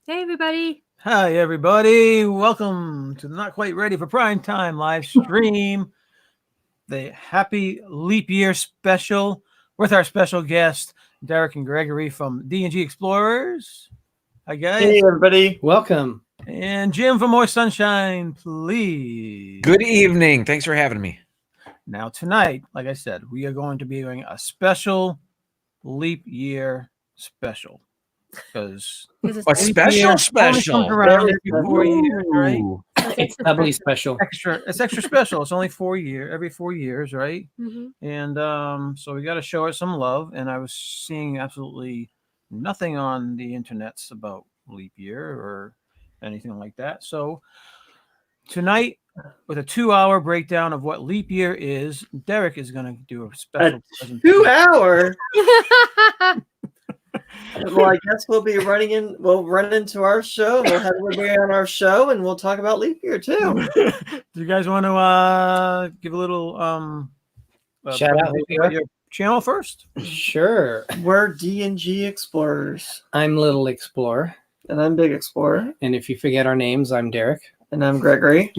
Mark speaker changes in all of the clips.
Speaker 1: Hey, everybody.
Speaker 2: Hi, everybody. Welcome to the Not Quite Ready for Prime Time live stream, the Happy Leap Year special with our special guest, Derek and Gregory from D&G Explorers. Hi, guys.
Speaker 3: Hey, everybody.
Speaker 4: Welcome.
Speaker 2: And Jim from More Sunshine, please.
Speaker 5: Good evening. Thanks for having me.
Speaker 2: Now, tonight, like I said, we are going to be doing a special Leap Year special. Because
Speaker 5: A special.
Speaker 2: around every 4 years, right?
Speaker 4: It's doubly special.
Speaker 2: It's extra special. It's only every 4 years, right?
Speaker 1: Mhm.
Speaker 2: And so we got to show it some love. And I was seeing absolutely nothing on the internets about leap year or anything like that. So tonight, with a 2-hour breakdown of what leap year is, Derek is going to do a special presentation.
Speaker 3: 2 hour. Well, I guess we'll be we'll run into our show. We'll have everybody on our show and we'll talk about leap year too.
Speaker 2: Do you guys want to give a little
Speaker 4: Shout out
Speaker 2: about your channel first?
Speaker 4: Sure.
Speaker 3: We're D&G Explorers.
Speaker 4: I'm Little Explorer.
Speaker 3: And I'm Big Explorer.
Speaker 4: And if you forget our names, I'm Derek.
Speaker 3: And I'm Gregory.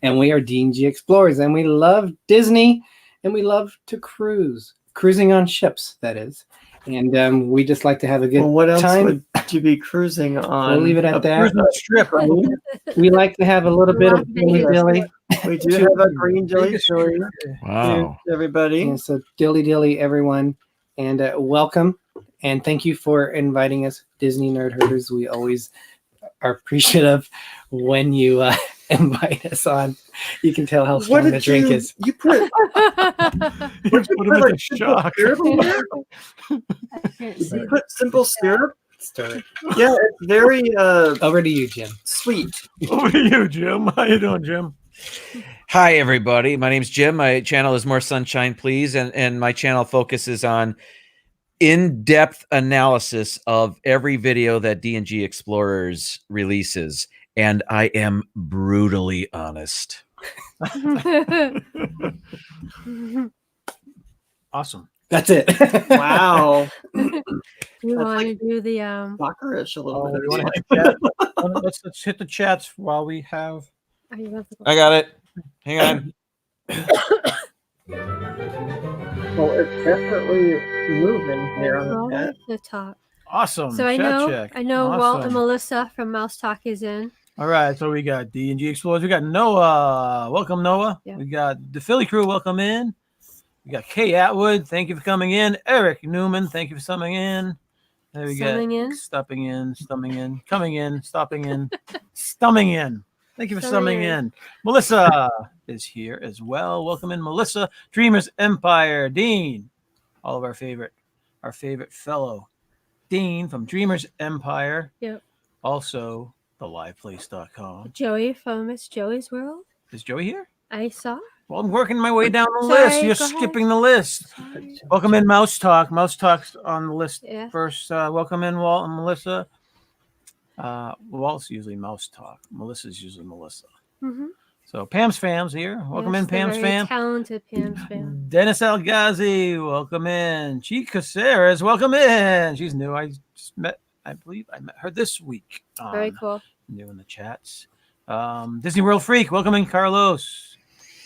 Speaker 4: And we are D&G Explorers. And we love Disney. And we love to cruise. Cruising on ships, that is. And we just like to have a good
Speaker 3: Well, what else
Speaker 4: time.
Speaker 3: would you be cruising on?
Speaker 4: We'll leave it at that.
Speaker 2: Strip, right?
Speaker 4: We like to have a little bit of dilly dilly.
Speaker 3: We do have a green dilly story.
Speaker 5: Wow.
Speaker 3: Everybody.
Speaker 4: And so dilly dilly, everyone. And welcome. And thank you for inviting us, Disney Nerd Herders. We always are appreciative when you invite us on. You can tell how strong the drink is.
Speaker 3: You put
Speaker 2: Put him in shock.
Speaker 3: You put simple syrup?
Speaker 4: Start.
Speaker 3: Yeah, it's very
Speaker 4: Over to you, Jim.
Speaker 3: sweet.
Speaker 2: Over to you, Jim. How you doing, Jim?
Speaker 5: Hi, everybody. My name's Jim. My channel is More Sunshine, Please. And my channel focuses on in-depth analysis of every video that D&G Explorers releases. And I am brutally honest.
Speaker 2: Awesome.
Speaker 4: That's it.
Speaker 3: Wow.
Speaker 1: You want to do the
Speaker 3: Fuckerish a little
Speaker 2: Oh,
Speaker 3: bit.
Speaker 2: you wanna hit the chat? Let's hit the chats while we have.
Speaker 1: Are you about to go?
Speaker 5: I got it. Hang on.
Speaker 3: Well, it's definitely moving here on
Speaker 1: Roll
Speaker 3: the
Speaker 1: at
Speaker 3: chat.
Speaker 1: the top.
Speaker 2: Awesome.
Speaker 1: So I
Speaker 2: chat
Speaker 1: know,
Speaker 2: check.
Speaker 1: Walt
Speaker 2: Awesome.
Speaker 1: and Melissa from Mouse Talk is in.
Speaker 2: All right, so we got D&G Explorers. We got Noah. Welcome, Noah.
Speaker 1: Yeah.
Speaker 2: We got the Philly crew. Welcome in. We got Kay Atwood. Thank you for coming in. Eric Newman. Thank you for coming in. There we
Speaker 1: Summing
Speaker 2: go.
Speaker 1: in.
Speaker 2: Stopping in. Stumming in. Coming in. Stopping in. Stumming in. Thank you for
Speaker 1: Stumming
Speaker 2: stumming
Speaker 1: in.
Speaker 2: in. Melissa is here as well. Welcome in, Melissa. Dreamers Empire. Dean. All of our favorite fellow. Dean from Dreamers Empire.
Speaker 1: Yep.
Speaker 2: Also, theliveplace.com.
Speaker 1: Joey from It's Joey's World.
Speaker 2: Is Joey here?
Speaker 1: I saw.
Speaker 2: Well, I'm working my way down the
Speaker 1: Sorry,
Speaker 2: list. You're
Speaker 1: go ahead.
Speaker 2: skipping the list. Welcome in, Mouse Talk. Mouse Talk's on the list
Speaker 1: Yeah.
Speaker 2: first. Welcome in, Walt and Melissa. Walt's usually Mouse Talk. Melissa's usually Melissa.
Speaker 1: Mm-hmm.
Speaker 2: So Pam's Fam's here. Welcome in, Pam's Fam.
Speaker 1: Talented Pam's Fam.
Speaker 2: Dennis Algazi, welcome in. Chi Caceres, welcome in. She's new. I believe I met her this week.
Speaker 1: Very cool.
Speaker 2: New in the chats. Disney World Freak, welcome in, Carlos.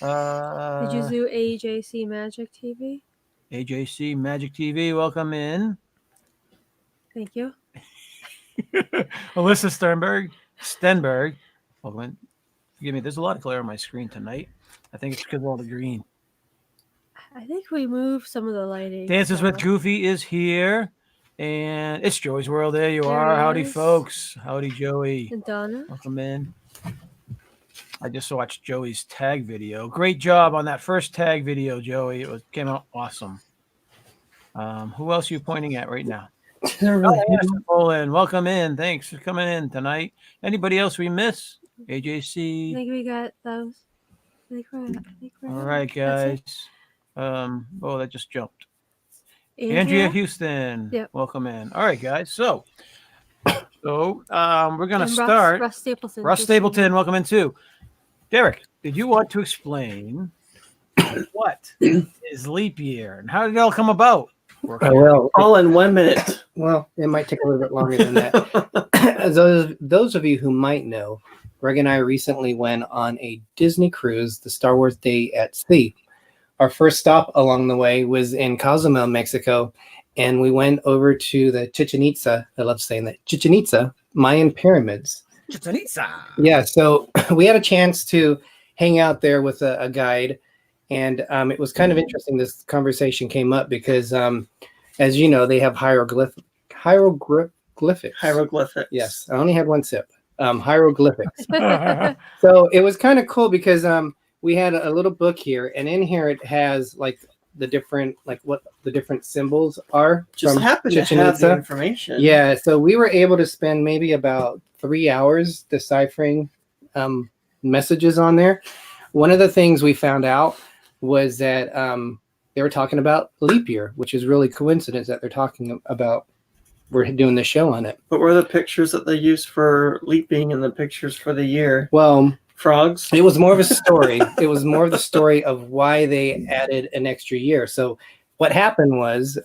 Speaker 1: Did you do AJC Magic TV?
Speaker 2: AJC Magic TV, welcome in.
Speaker 1: Thank you.
Speaker 2: Alyssa Stenberg, welcome in. Forgive me, there's a lot of glare on my screen tonight. I think it's because of all the green.
Speaker 1: I think we moved some of the lighting.
Speaker 2: Dances
Speaker 1: so-
Speaker 2: with Goofy is here. And it's Joey's World. There you
Speaker 1: There
Speaker 2: are.
Speaker 1: he
Speaker 2: Howdy,
Speaker 1: is.
Speaker 2: folks. Howdy, Joey.
Speaker 1: And Donna.
Speaker 2: Welcome in. I just watched Joey's tag video. Great job on that first tag video, Joey. Came out awesome. Who else are you pointing at right now? Poland, welcome in. Thanks for coming in tonight. Anybody else we miss?
Speaker 1: I
Speaker 2: AJC.
Speaker 1: think we got those. I think we're
Speaker 2: All right,
Speaker 1: That's
Speaker 2: guys. Oh, that just jumped.
Speaker 1: it.
Speaker 2: Andrea Houston.
Speaker 1: Yep.
Speaker 2: Welcome in. All right, guys. So we're gonna
Speaker 1: And
Speaker 2: start.
Speaker 1: Russ Stapleton.
Speaker 2: Russ
Speaker 1: just-
Speaker 2: Stapleton, welcome in too. Derek, did you want to explain what is leap year and how did it all come about? work
Speaker 4: I
Speaker 2: here.
Speaker 4: will.
Speaker 3: All in 1 minute.
Speaker 4: Well, it might take a little bit longer than that. Those of you who might know, Greg and I recently went on a Disney cruise, the Star Wars Day at Sea. Our first stop along the way was in Cozumel, Mexico, and we went over to the Chichen Itza. I love saying that. Chichen Itza Mayan pyramids.
Speaker 2: Chichen Itza.
Speaker 4: Yeah, so we had a chance to hang out there with a guide, and it was kind of interesting. This conversation came up because, as you know, they have hieroglyphics.
Speaker 3: Hieroglyphics.
Speaker 4: Yes, I only had one sip. Hieroglyphics. So it was kind of cool because we had a little book here, and in here it has like the different, like what the different symbols are.
Speaker 3: Just
Speaker 4: from
Speaker 3: happen to
Speaker 4: Chichen
Speaker 3: have the
Speaker 4: Itza.
Speaker 3: information.
Speaker 4: Yeah, so we were able to spend maybe about 3 hours deciphering messages on there. One of the things we found out was that they were talking about leap year, which is really coincidence that they're talking about. We're doing the show on it.
Speaker 3: But were the pictures that they used for leaping and the pictures for the year
Speaker 4: Well,
Speaker 3: frogs?
Speaker 4: it was more of a story. It was more of the story of why they added an extra year. So what happened was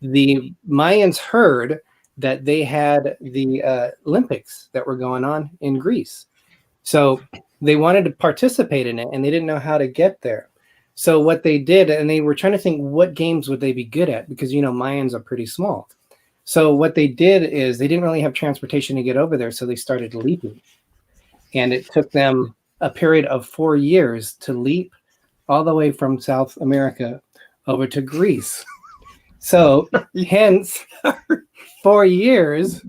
Speaker 4: the Mayans heard that they had the Olympics that were going on in Greece. So they wanted to participate in it, and they didn't know how to get there. So what they did, and they were trying to think what games would they be good at, because, you know, Mayans are pretty small. So what they did is they didn't really have transportation to get over there, so they started leaping. And it took them a period of 4 years to leap all the way from South America over to Greece. So hence 4 years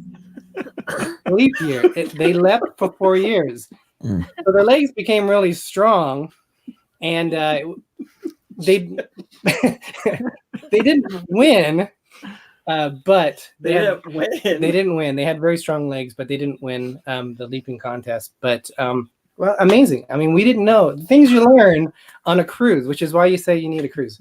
Speaker 4: leap year. They leapt for 4 years.
Speaker 5: Mm.
Speaker 4: So their legs became really strong, and they they didn't win, but
Speaker 3: They didn't win.
Speaker 4: they didn't win. They had very strong legs, but they didn't win the leaping contest. But well, amazing. I mean, we didn't know the things you learn on a cruise, which is why you say you need a cruise.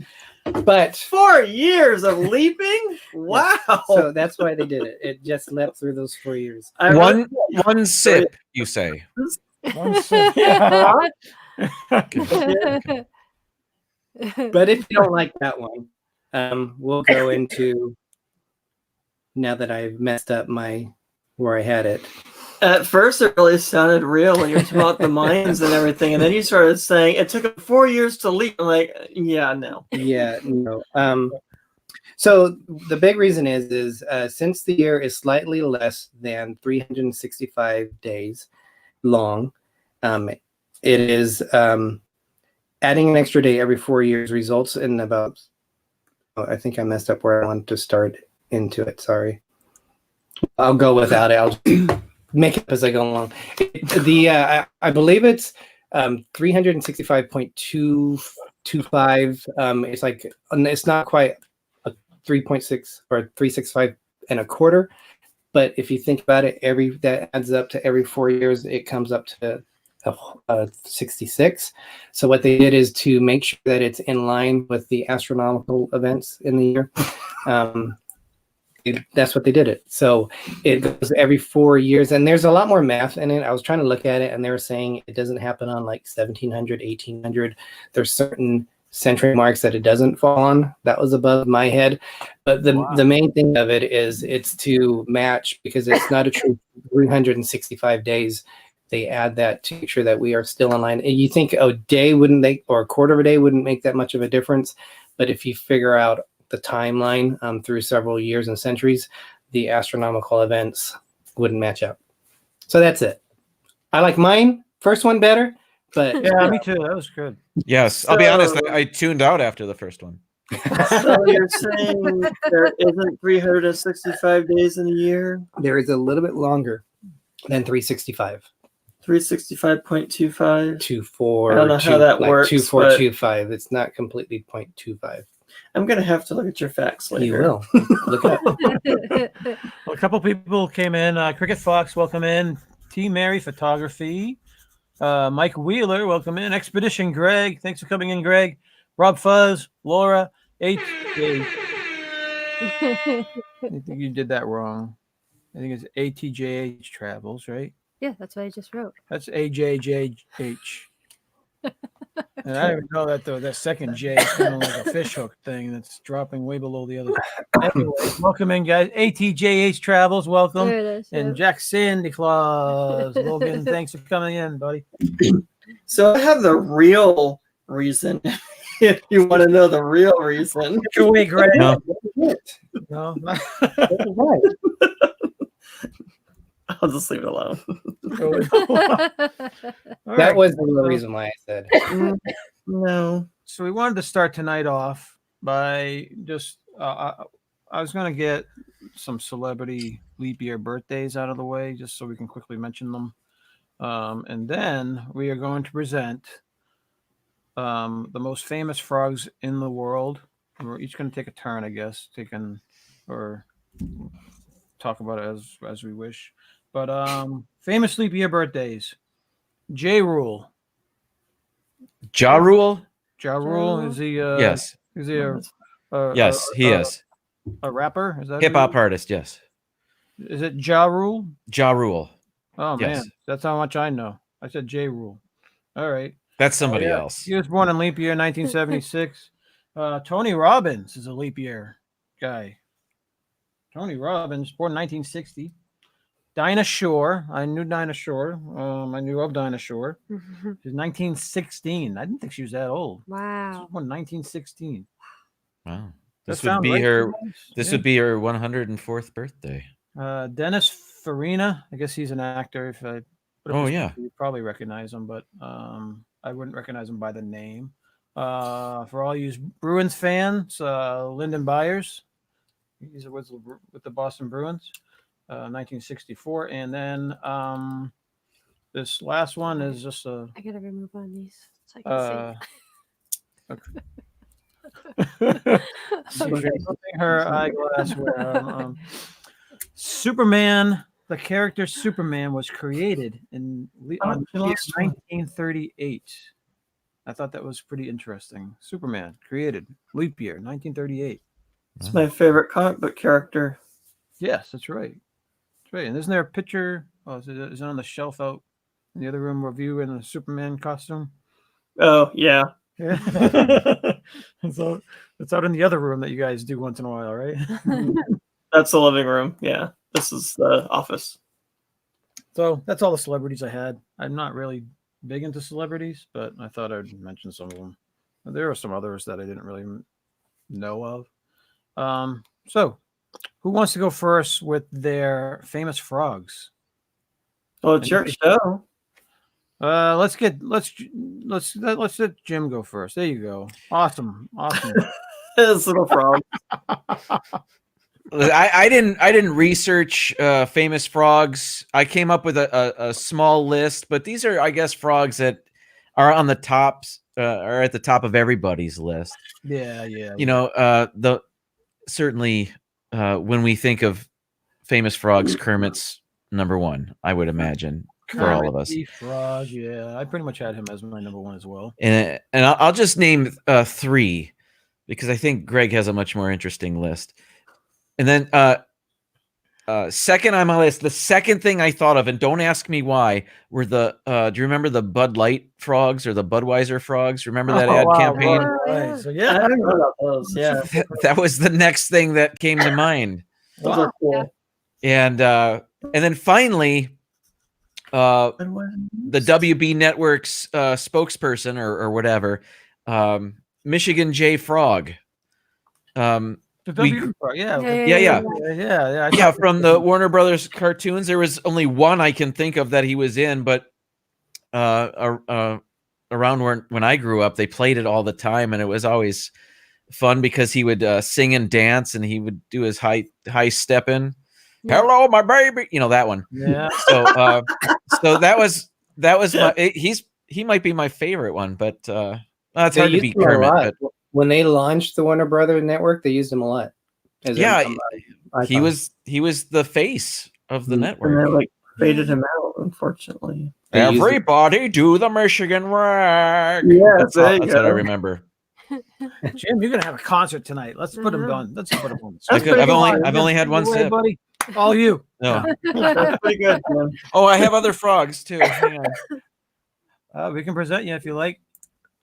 Speaker 4: But
Speaker 3: 4 years of leaping? Wow.
Speaker 4: so that's why they did it. It just leapt through those 4 years.
Speaker 3: I
Speaker 5: One sip, you say.
Speaker 2: One sip.
Speaker 4: But if you don't like that one, we'll go into, now that I've messed up where I had it.
Speaker 3: At first, it really sounded real when you were talking about the Mayans and everything, and then you started saying it took them 4 years to leap. I'm like, yeah, no.
Speaker 4: Yeah, no. So the big reason is since the year is slightly less than 365 days long, it is adding an extra day every 4 years results in about, I think I messed up where I wanted to start into it. Sorry. I'll go without it. I'll make it up as I go along. I believe it's 365.225. It's like, it's not quite a 3.6 or 365 and a quarter, but if you think about it, that adds up to every 4 years, it comes up to 66. So what they did is to make sure that it's in line with the astronomical events in the year. That's what they did it. So it goes every 4 years, and there's a lot more math in it. I was trying to look at it, and they were saying it doesn't happen on like 1700, 1800. There's certain century marks that it doesn't fall on. That was above my head. But the main thing of it is it's to match, because it's not a true 365 days. They add that to make sure that we are still in line. And you think a day wouldn't make, or a quarter of a day wouldn't make that much of a difference. But if you figure out the timeline through several years and centuries, the astronomical events wouldn't match up. So that's it. I like mine, first one better, but
Speaker 2: Yeah, me too. That was good.
Speaker 5: Yes, I'll be honest. I tuned out after the first one.
Speaker 3: So you're saying there isn't 365 days in a year?
Speaker 4: there is a little bit longer than 365.
Speaker 3: 365.25.
Speaker 4: 24.
Speaker 3: I don't know how that works,
Speaker 4: 2425. It's not completely 0.25.
Speaker 3: I'm going to have to look at your facts later.
Speaker 4: You will. Look at it.
Speaker 2: Well, a couple people came in. Cricket Fox, welcome in. T. Mary Photography. Mike Wheeler, welcome in. Expedition Greg, thanks for coming in, Greg. Rob Fuzz, Laura, H. I think you did that wrong. I think it's ATJH Travels, right?
Speaker 1: Yeah, that's what I just wrote.
Speaker 2: That's AJJH. And I didn't even know that though. That second J is kind of like a fish hook thing that's dropping way below the other. Anyway, welcome in, guys. ATJH Travels, welcome.
Speaker 1: There it is.
Speaker 2: And
Speaker 1: Yep.
Speaker 2: Jack Sandy Claus. Logan, thanks for coming in, buddy.
Speaker 3: So I have the real reason. If you want to know the real reason,
Speaker 2: Get your way, Greg.
Speaker 5: No.
Speaker 2: No.
Speaker 3: I'll just leave it alone.
Speaker 4: That was the real reason why I said.
Speaker 3: No.
Speaker 2: So we wanted to start tonight off by just I was going to get some celebrity leap year birthdays out of the way just so we can quickly mention them. And then we are going to present the most famous frogs in the world. And we're each going to take a turn, I guess, or talk about it as we wish. But famous leap year birthdays. J Rule.
Speaker 5: Ja Rule?
Speaker 2: Ja Rule, is he
Speaker 5: Yes.
Speaker 2: is he a
Speaker 5: Yes, he is.
Speaker 2: a rapper? Is that
Speaker 5: Hip hop artist, yes.
Speaker 2: Is it Ja Rule?
Speaker 5: Ja Rule.
Speaker 2: Oh
Speaker 5: Yes.
Speaker 2: man, that's how much I know. I said J Rule. All right.
Speaker 5: That's somebody
Speaker 2: Oh, yeah.
Speaker 5: else.
Speaker 2: He was born in leap year 1976. Tony Robbins is a leap year guy. Tony Robbins, born 1960. Dinah Shore. I knew Dinah Shore. I knew of Dinah Shore. She's 1916. I didn't think she was that old. She
Speaker 1: Wow.
Speaker 2: was born 1916.
Speaker 5: Wow.
Speaker 2: That
Speaker 5: This would
Speaker 2: sound
Speaker 5: be
Speaker 2: right,
Speaker 5: her
Speaker 2: guys?
Speaker 5: this
Speaker 2: Yeah.
Speaker 5: would be her 104th birthday.
Speaker 2: Dennis Farina. I guess he's an actor. If I put up
Speaker 5: Oh,
Speaker 2: his
Speaker 5: yeah.
Speaker 2: picture, you'd probably recognize him, but I wouldn't recognize him by the name. For all you Bruins fans, Lyndon Byers. He was with the Boston Bruins, 1964. And then this last one is just a.
Speaker 1: I gotta remove one of these so I can
Speaker 2: She's removing her eyeglass. Superman, the character Superman, was created on
Speaker 3: you
Speaker 2: year
Speaker 3: lost one.
Speaker 2: 1938. I thought that was pretty interesting. Superman created leap year 1938.
Speaker 3: It's my favorite comic book character.
Speaker 2: Yes, that's right. That's right. And isn't there a picture? Oh, is it on the shelf out in the other room of you in a Superman costume?
Speaker 3: Oh yeah.
Speaker 2: Yeah. So it's out in the other room that you guys do once in a while, right?
Speaker 3: That's the living room. Yeah. This is the office.
Speaker 2: So that's all the celebrities I had. I'm not really big into celebrities, but I thought I'd mention some of them. There are some others that I didn't really know of. So who wants to go first with their famous frogs?
Speaker 3: Well, it's your show.
Speaker 2: Let's let Jim go first. There you go. Awesome.
Speaker 3: This little frog.
Speaker 5: I didn't research famous frogs. I came up with a small list, but these are, I guess, frogs that are on the tops, are at the top of everybody's list.
Speaker 2: Yeah.
Speaker 5: You know, certainly when we think of famous frogs, Kermit's number one, I would imagine, for all of us.
Speaker 2: Kermit the Frog, yeah. I pretty much had him as my number one as well.
Speaker 5: And I'll just name three because I think Greg has a much more interesting list. And then second on my list, the second thing I thought of, and don't ask me why, were the do you remember the Bud Light frogs or the Budweiser frogs? Remember that ad campaign?
Speaker 2: Right. So
Speaker 3: I
Speaker 2: yeah,
Speaker 3: don't know about those. Yeah.
Speaker 5: That was the next thing that came to mind.
Speaker 3: Those are cool.
Speaker 5: And then finally, the WB Network's spokesperson or whatever, Michigan J Frog.
Speaker 2: the W Frog, yeah.
Speaker 5: Yeah.
Speaker 2: Yeah.
Speaker 5: From the Warner Brothers cartoons, there was only one I can think of that he was in, but around when I grew up, they played it all the time, and it was always fun because he would sing and dance, and he would do his high step in.
Speaker 1: Yeah.
Speaker 5: Hello, my baby. You know that one.
Speaker 2: Yeah.
Speaker 5: So so that was my. He might be my favorite one, but it's
Speaker 4: They
Speaker 5: hard to
Speaker 4: used
Speaker 5: beat
Speaker 4: him a
Speaker 5: Kermit.
Speaker 4: lot.
Speaker 5: But
Speaker 4: When they launched the Warner Brothers network, they used him a lot. as
Speaker 5: yeah,
Speaker 4: an
Speaker 5: he
Speaker 4: icon.
Speaker 5: was the face of the
Speaker 3: And
Speaker 5: network.
Speaker 3: they like faded him out, unfortunately.
Speaker 4: They used it-
Speaker 5: Everybody do the Michigan rock.
Speaker 3: Yeah,
Speaker 5: That's
Speaker 3: there you
Speaker 5: what I
Speaker 3: go.
Speaker 5: remember.
Speaker 2: Jim, you're gonna have a concert tonight. Let's put him on. Let's put him on.
Speaker 3: That's pretty
Speaker 5: I've
Speaker 3: good.
Speaker 5: only had one
Speaker 2: Away,
Speaker 5: sip.
Speaker 2: buddy. All you.
Speaker 5: No.
Speaker 3: That's pretty good, man.
Speaker 5: Oh, I have other frogs too. Hang on.
Speaker 2: We can present you if you like.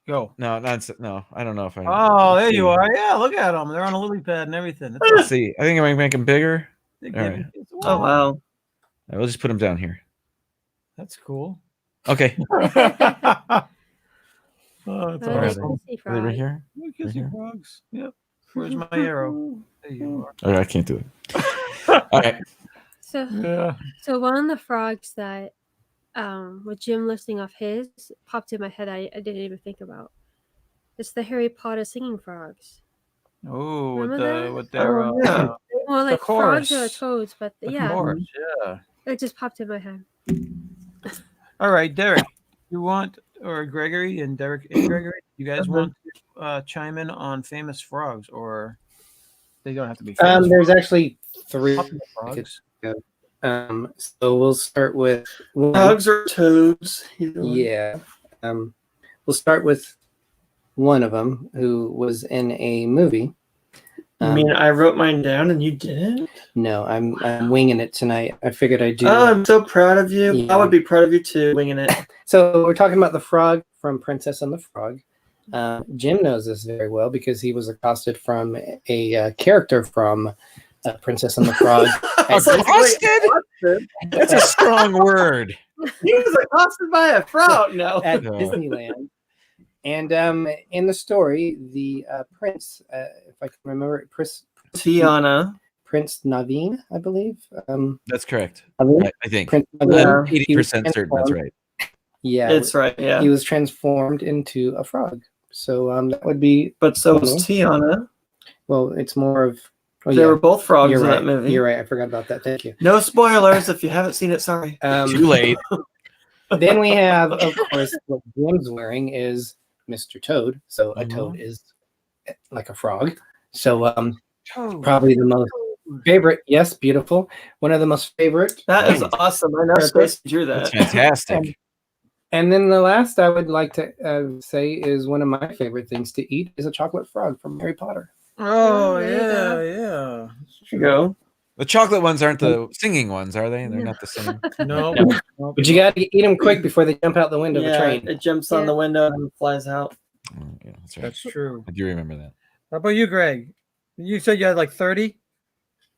Speaker 2: Go.
Speaker 5: No, no. I don't know if I.
Speaker 2: Oh, there
Speaker 5: let's
Speaker 2: you
Speaker 5: see.
Speaker 2: are. Yeah, look at them. They're on a lily pad and everything. That's
Speaker 5: Let's see. I think I might make them bigger.
Speaker 2: They're
Speaker 5: All
Speaker 2: giving
Speaker 5: right.
Speaker 2: kids
Speaker 3: Oh
Speaker 2: away.
Speaker 3: wow.
Speaker 5: We'll just put them down here.
Speaker 2: That's cool.
Speaker 5: Okay.
Speaker 2: Oh, that's
Speaker 1: Oh,
Speaker 5: Where are
Speaker 2: awesome.
Speaker 1: kissy
Speaker 5: Are they right
Speaker 1: frog.
Speaker 5: here?
Speaker 2: Look at
Speaker 5: Right
Speaker 2: the
Speaker 5: here?
Speaker 2: frogs. Yep. Where's my arrow? There you are.
Speaker 5: Okay, I can't do it. All right.
Speaker 1: So,
Speaker 2: Yeah.
Speaker 1: so one of the frogs that, with Jim listing off his, popped in my head. I didn't even think about. It's the Harry Potter singing frogs.
Speaker 2: Oh, with
Speaker 1: Remember
Speaker 2: the
Speaker 1: that?
Speaker 2: with their
Speaker 3: Oh, yeah.
Speaker 1: Well, like frogs or
Speaker 2: chorus.
Speaker 1: toads, but
Speaker 2: the
Speaker 1: yeah,
Speaker 2: chorus, yeah.
Speaker 1: it just popped in my head.
Speaker 2: All right, Derek, you want or Gregory and Derek and Gregory, you guys want to chime in on famous frogs, or they don't have to be famous
Speaker 4: There's actually three.
Speaker 2: popular frogs?
Speaker 4: So we'll start with one.
Speaker 3: Frogs or toads? Either one.
Speaker 4: Yeah. We'll start with one of them who was in a movie.
Speaker 3: You mean I wrote mine down and you didn't?
Speaker 4: No, I'm winging it tonight. I figured I'd do.
Speaker 3: Oh, I'm so proud of you.
Speaker 4: Yeah.
Speaker 3: I would be proud of you too, winging it.
Speaker 4: So we're talking about the frog from Princess and the Frog. Jim knows this very well because he was accosted from a character from Princess and the Frog.
Speaker 5: Accosted? That's a strong word.
Speaker 3: He was accosted by a frog. No.
Speaker 4: At
Speaker 5: No.
Speaker 4: Disneyland. And in the story, the prince, if I can remember,
Speaker 3: Tiana.
Speaker 4: Prince Naveen, I believe.
Speaker 5: That's correct.
Speaker 4: Naveen?
Speaker 5: I think.
Speaker 4: Prince
Speaker 3: Yeah.
Speaker 4: Naveen.
Speaker 5: I'm 80% certain that's right.
Speaker 4: Yeah,
Speaker 3: It's right, yeah.
Speaker 4: he was transformed into a frog. So that would be,
Speaker 3: But so was Tiana.
Speaker 4: well, it's more of. Oh,
Speaker 3: They
Speaker 4: yeah,
Speaker 3: were both frogs
Speaker 4: you're
Speaker 3: in
Speaker 4: right.
Speaker 3: that movie.
Speaker 4: You're right. I forgot about that. Thank you.
Speaker 3: No spoilers if you haven't seen it. Sorry.
Speaker 5: Too late.
Speaker 4: Then we have, of course, what Jim's wearing is Mr. Toad. So a toad is like a frog. So probably the most favorite. Yes, beautiful. One of the most favorite.
Speaker 3: That is awesome. I know Space drew
Speaker 5: That's
Speaker 3: that.
Speaker 5: fantastic.
Speaker 4: And then the last I would like to say is one of my favorite things to eat is a chocolate frog from Harry Potter.
Speaker 2: Oh
Speaker 1: there you
Speaker 2: yeah,
Speaker 1: go.
Speaker 2: yeah.
Speaker 3: There you go.
Speaker 5: The chocolate ones aren't the singing ones, are they? They're not the same.
Speaker 2: No,
Speaker 4: But you got to eat them quick before they jump out the window of the
Speaker 3: Yeah,
Speaker 4: train.
Speaker 3: it jumps on
Speaker 1: Yeah.
Speaker 3: the window and flies out.
Speaker 5: Oh, yeah, that's right.
Speaker 2: that's true.
Speaker 5: I do remember that.
Speaker 2: How about you, Greg? You said you had like 30.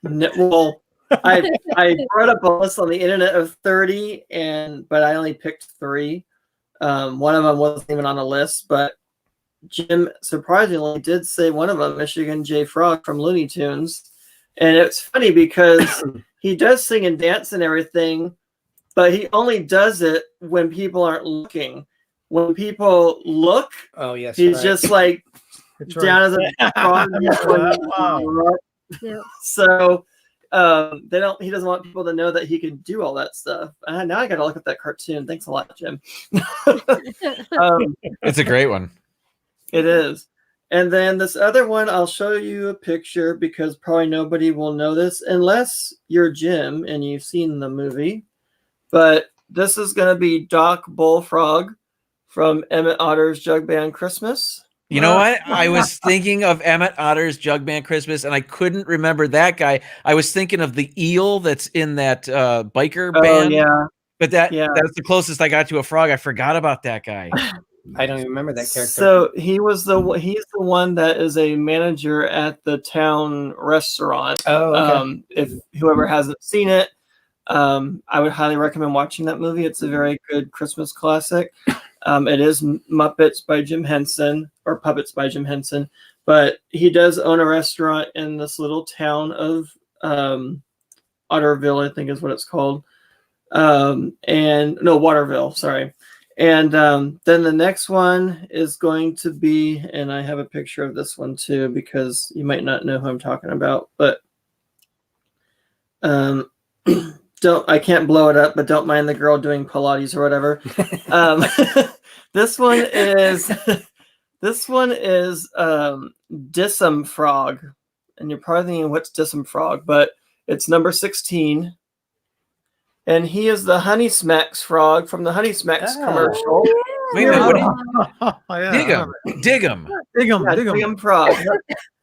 Speaker 3: Well, I brought up a list on the internet of 30, but I only picked 3. One of them wasn't even on a list, but Jim surprisingly did say one of them, Michigan J. Frog from Looney Tunes. And it's funny because he does sing and dance and everything, but he only does it when people aren't looking. When people look,
Speaker 4: Oh, yes.
Speaker 3: he's
Speaker 4: right.
Speaker 3: just like
Speaker 2: That's
Speaker 3: down as a frog.
Speaker 2: Wow.
Speaker 1: Yeah.
Speaker 3: So he doesn't want people to know that he can do all that stuff. Now I gotta look at that cartoon. Thanks a lot, Jim.
Speaker 5: It's a great one.
Speaker 3: It is. And then this other one, I'll show you a picture because probably nobody will know this unless you're Jim and you've seen the movie. But this is going to be Doc Bullfrog from Emmett Otter's Jug Band Christmas.
Speaker 5: You know what? I was thinking of Emmett Otter's Jug Band Christmas, and I couldn't remember that guy. I was thinking of the eel that's in that biker
Speaker 3: Oh,
Speaker 5: band.
Speaker 3: yeah.
Speaker 5: But that's the closest I got to a frog. I forgot about that guy.
Speaker 4: I don't even remember that character.
Speaker 3: So he's the one that is a manager at the town restaurant.
Speaker 4: Oh, okay.
Speaker 3: If whoever hasn't seen it, I would highly recommend watching that movie. It's a very good Christmas classic. It is Muppets by Jim Henson or Puppets by Jim Henson, but he does own a restaurant in this little town of Otterville, I think is what it's called. Waterville, sorry. And then the next one is going to be, and I have a picture of this one too, because you might not know who I'm talking about, but I can't blow it up, but don't mind the girl doing Pilates or whatever. This one is Dissom Frog. And you're probably thinking, what's Dissom Frog? But it's number 16. And he is the Honey Smacks frog from the Honey Smacks commercial.
Speaker 5: Wait a minute. What do you,
Speaker 2: Yeah,
Speaker 5: dig him. Dig him.
Speaker 2: Dig him.
Speaker 3: Yeah,
Speaker 2: Dig him.
Speaker 3: Dig 'em frog.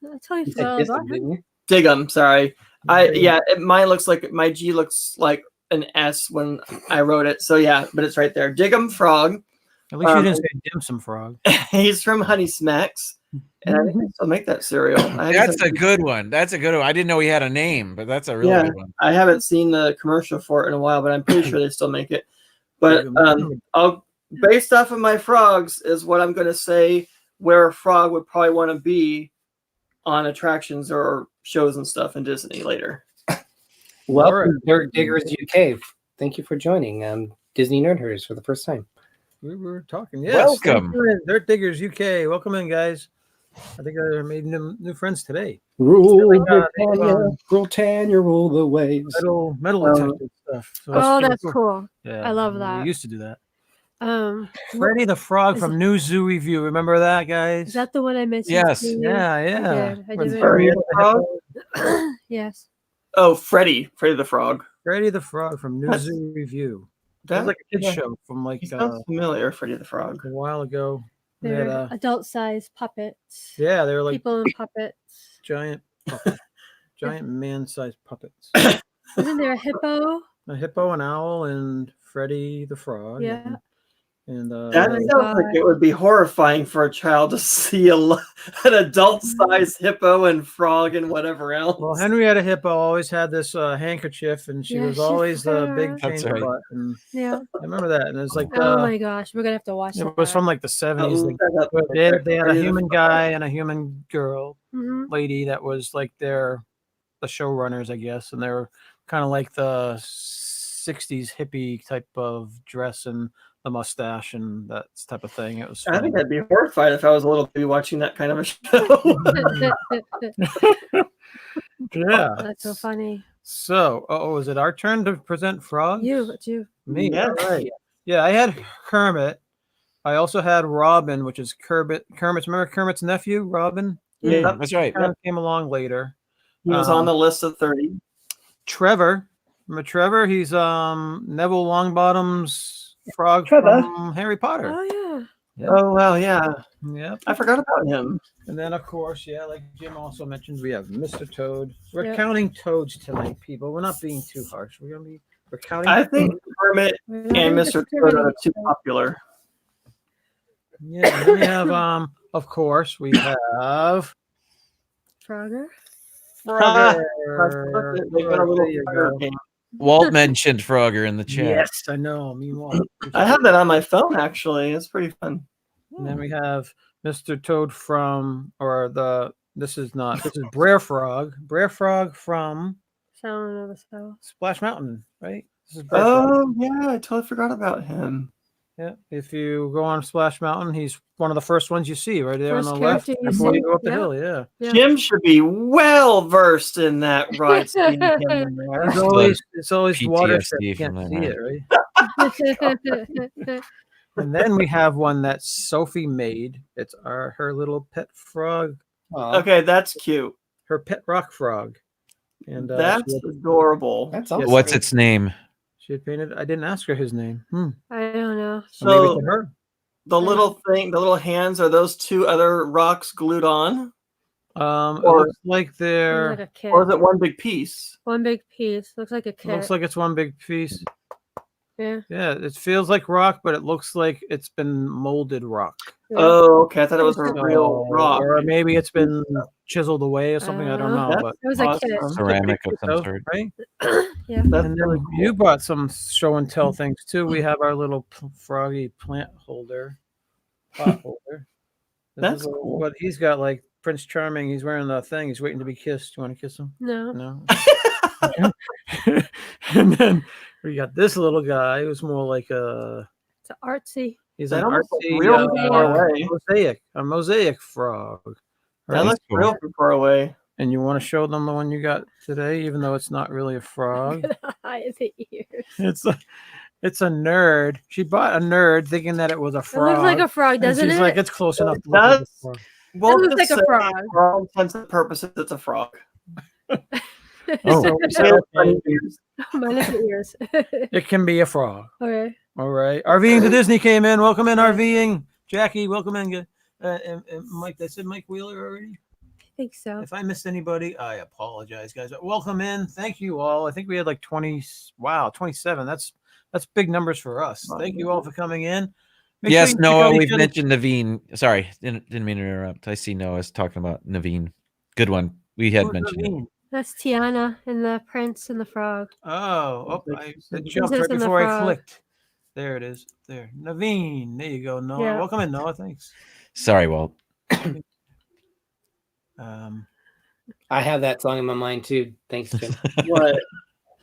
Speaker 1: That's how you
Speaker 4: You
Speaker 1: feel
Speaker 4: said Disney,
Speaker 1: about him.
Speaker 4: didn't you?
Speaker 3: Dig 'em, sorry. Mine looks like my G looks like an S when I wrote it. So yeah, but it's right there. Dig 'em frog
Speaker 2: At least you didn't say dim sum frog.
Speaker 3: He's from Honey Smacks, and I think they still make that cereal.
Speaker 5: That's a good one. That's a good one. I didn't know he had a name, but that's a really
Speaker 3: Yeah.
Speaker 5: good one.
Speaker 3: I haven't seen the commercial for it in a while, but I'm pretty sure they still make it. But I'll based off of my frogs is what I'm going to say where a frog would probably want to be on attractions or shows and stuff in Disney later.
Speaker 4: Welcome, Dirt Diggers UK. Thank you for joining Disney Nerd Herders for the first time.
Speaker 2: We were talking. Yes.
Speaker 5: Welcome.
Speaker 2: Dirt Diggers UK. Welcome in, guys. I think I made new friends today.
Speaker 4: Rule
Speaker 2: Britannia,
Speaker 4: Britannia, rule the waves.
Speaker 2: Metal detector stuff. So
Speaker 1: Oh,
Speaker 2: pretty
Speaker 1: that's cool.
Speaker 2: Yeah,
Speaker 1: I love that.
Speaker 2: We used to do that.
Speaker 1: Um,
Speaker 2: Freddy the Frog
Speaker 1: Is
Speaker 2: from New Zoo Review. Remember that, guys?
Speaker 1: is that the one I mentioned?
Speaker 5: Yes.
Speaker 1: to you?
Speaker 2: Yeah.
Speaker 1: I
Speaker 2: With
Speaker 1: did.
Speaker 3: Freddy
Speaker 2: Freddy
Speaker 3: the Frog?
Speaker 1: Yes.
Speaker 3: Oh, Freddy the Frog.
Speaker 2: the Frog from New
Speaker 3: That's-
Speaker 2: Zoo Review. That
Speaker 3: That
Speaker 2: was like a kid's
Speaker 3: yeah.
Speaker 2: show from like
Speaker 3: He sounds familiar, Freddy the Frog.
Speaker 2: a while ago. They had,
Speaker 1: They're adult-sized puppets.
Speaker 2: yeah, they were like
Speaker 1: People in puppets.
Speaker 2: giant puppets, giant man-sized puppets.
Speaker 1: Isn't there a hippo?
Speaker 2: A hippo, an owl, and Freddy the Frog.
Speaker 1: Yeah.
Speaker 2: And
Speaker 3: That
Speaker 1: Oh my
Speaker 3: sounds like
Speaker 1: God.
Speaker 3: it would be horrifying for a child to see an adult-sized hippo and frog and whatever else.
Speaker 2: well, Henrietta Hippo always had this handkerchief, and she
Speaker 1: Yeah,
Speaker 2: was
Speaker 1: she
Speaker 2: always the
Speaker 1: did.
Speaker 2: big
Speaker 5: That's
Speaker 2: chain
Speaker 5: right.
Speaker 2: butt. And
Speaker 1: Yeah.
Speaker 2: I remember that. And it's like
Speaker 1: Oh my gosh, we're gonna have to watch
Speaker 2: it
Speaker 1: that.
Speaker 2: was from like the
Speaker 3: I'll
Speaker 2: 70s.
Speaker 3: look that up.
Speaker 2: They had a
Speaker 3: Freddy the
Speaker 2: human
Speaker 3: Frog.
Speaker 2: guy and a human girl
Speaker 1: Mhm.
Speaker 2: lady that was like the showrunners, I guess, and they were kind of like the 60s hippie type of dress and the mustache and that type of thing. It was
Speaker 3: I
Speaker 2: funny.
Speaker 3: think I'd be horrified if I was a little baby watching that kind of a show.
Speaker 2: Yeah.
Speaker 1: That's so funny.
Speaker 2: So, is it our turn to present frogs?
Speaker 1: It's you.
Speaker 2: Me.
Speaker 3: Yeah.
Speaker 2: All right. Yeah, I had Kermit. I also had Robin, which is Kermit's. Remember Kermit's nephew, Robin?
Speaker 3: Yeah.
Speaker 5: That's right.
Speaker 2: Kind of came along later.
Speaker 3: He was on the list of 30.
Speaker 2: Trevor. Remember Trevor? He's Neville Longbottom's frog
Speaker 3: Trevor.
Speaker 2: from Harry Potter.
Speaker 1: Oh yeah.
Speaker 3: Oh, well, yeah.
Speaker 2: Yep.
Speaker 3: I forgot about him.
Speaker 2: And then, of course, yeah, like Jim also mentioned, we have Mr. Toad. We're
Speaker 1: Yep.
Speaker 2: counting toads tonight, people. We're not being too harsh. We're counting.
Speaker 3: I think Kermit and Mr. Toad are too popular.
Speaker 2: Yeah. And then we have, of course, we have
Speaker 1: Frogger.
Speaker 2: Frogger.
Speaker 3: They got a little
Speaker 2: There you
Speaker 3: better
Speaker 2: go.
Speaker 3: game.
Speaker 5: Walt mentioned Frogger in the chat.
Speaker 2: Yes, I know. Meanwhile,
Speaker 3: I have that on my phone, actually. It's pretty fun.
Speaker 2: and then we have Mr. Toad this is Brer Frog. Brer Frog from
Speaker 1: Sound of the South.
Speaker 2: Splash Mountain, right? This is Brer Frog.
Speaker 3: Oh, yeah. I totally forgot about him.
Speaker 2: Yeah. If you go on Splash Mountain, he's one of the first ones you see right there
Speaker 1: First
Speaker 2: on the left
Speaker 1: character you
Speaker 2: before
Speaker 1: see,
Speaker 2: you go up the
Speaker 1: yeah.
Speaker 2: hill. Yeah.
Speaker 1: Yeah.
Speaker 3: Jim should be well versed in that ride scene.
Speaker 2: It's always water so
Speaker 5: PTSD
Speaker 2: you can't
Speaker 5: from
Speaker 2: see
Speaker 5: that,
Speaker 2: it, right? And then we have one that Sophie made. It's her little pet frog,
Speaker 3: Okay, that's cute.
Speaker 2: her pet rock frog. And
Speaker 3: That's adorable.
Speaker 4: That's
Speaker 2: Yes.
Speaker 4: awesome.
Speaker 5: What's its name?
Speaker 2: she had painted. I didn't ask her his name.
Speaker 1: I don't know.
Speaker 2: So maybe
Speaker 3: So
Speaker 2: to her.
Speaker 3: the little thing, the little hands, are those two other rocks glued on?
Speaker 2: It
Speaker 3: or-
Speaker 2: looks like
Speaker 1: Looks
Speaker 2: they're.
Speaker 1: like a kit.
Speaker 3: Or is it one big piece?
Speaker 1: One big piece. Looks like a
Speaker 2: It
Speaker 1: kit.
Speaker 2: looks like it's one big piece.
Speaker 1: Yeah.
Speaker 2: Yeah, it feels like rock, but it looks like it's been molded rock.
Speaker 1: Yeah.
Speaker 3: Oh, okay. I thought it was a
Speaker 1: So-
Speaker 3: real rock.
Speaker 2: Or maybe it's been chiseled away or something. I don't know.
Speaker 3: That's
Speaker 2: But
Speaker 1: It was a kit.
Speaker 3: awesome.
Speaker 5: Ceramic of some
Speaker 2: So,
Speaker 5: sort.
Speaker 2: right?
Speaker 1: Yeah.
Speaker 3: That's
Speaker 2: And
Speaker 3: really
Speaker 2: then
Speaker 3: cool.
Speaker 2: you brought some show and tell things too. We have our little froggy plant holder, pot holder. This
Speaker 3: That's
Speaker 2: is
Speaker 3: cool.
Speaker 2: what he's got, like Prince Charming. He's wearing the thing. He's waiting to be kissed. You want to kiss him?
Speaker 1: No.
Speaker 2: No. And then we got this little guy who's more like a.
Speaker 1: It's artsy.
Speaker 2: He's
Speaker 3: That
Speaker 2: an
Speaker 3: almost looks
Speaker 2: artsy
Speaker 3: real from far away.
Speaker 2: a mosaic frog.
Speaker 3: That
Speaker 2: Right?
Speaker 3: looks
Speaker 5: cool.
Speaker 3: real from far away.
Speaker 2: And you want to show them the one you got today, even though it's not really a frog.
Speaker 1: Eye of the ears.
Speaker 2: It's a nerd. She bought a nerd thinking that it was a
Speaker 1: It
Speaker 2: frog.
Speaker 1: looks like a frog,
Speaker 2: and
Speaker 1: doesn't
Speaker 2: she's
Speaker 1: it?
Speaker 2: like, it's close enough.
Speaker 3: It
Speaker 2: To look like a
Speaker 3: does.
Speaker 2: frog.
Speaker 3: Well,
Speaker 1: looks like
Speaker 3: just
Speaker 1: a
Speaker 3: say,
Speaker 1: frog.
Speaker 3: For all intents and purposes, it's a frog.
Speaker 2: Oh,
Speaker 3: So we
Speaker 2: so
Speaker 3: say it's
Speaker 2: okay,
Speaker 3: funny ears.
Speaker 1: Minus the ears.
Speaker 2: it can be a frog.
Speaker 1: Okay.
Speaker 2: All right. RVing to Disney came in. Welcome in, RVing. Jackie, welcome in. And Mike, I said Mike Wheeler already.
Speaker 1: I think so.
Speaker 2: If I missed anybody, I apologize, guys. Welcome in. Thank you all. I think we had like 20. Wow, 27. That's big numbers for us. Thank you all for coming in. Make sure
Speaker 5: Yes,
Speaker 2: you check
Speaker 5: Noah,
Speaker 2: out
Speaker 5: we've
Speaker 2: each other's-
Speaker 5: mentioned Naveen. Sorry, didn't mean to interrupt. I see Noah's talking about Naveen. Good one. We had
Speaker 2: Who's
Speaker 5: mentioned it.
Speaker 2: Naveen?
Speaker 1: That's Tiana and the Prince and the Frog.
Speaker 2: Oh, it jumped
Speaker 1: Princess
Speaker 2: right
Speaker 1: and the
Speaker 2: before I
Speaker 1: Frog.
Speaker 2: clicked. There it is. There. Naveen. There you go, Noah.
Speaker 1: Yeah.
Speaker 2: Welcome in, Noah. Thanks.
Speaker 5: Sorry, Walt.
Speaker 4: I have that song in my mind too. Thanks, Jim.
Speaker 3: What?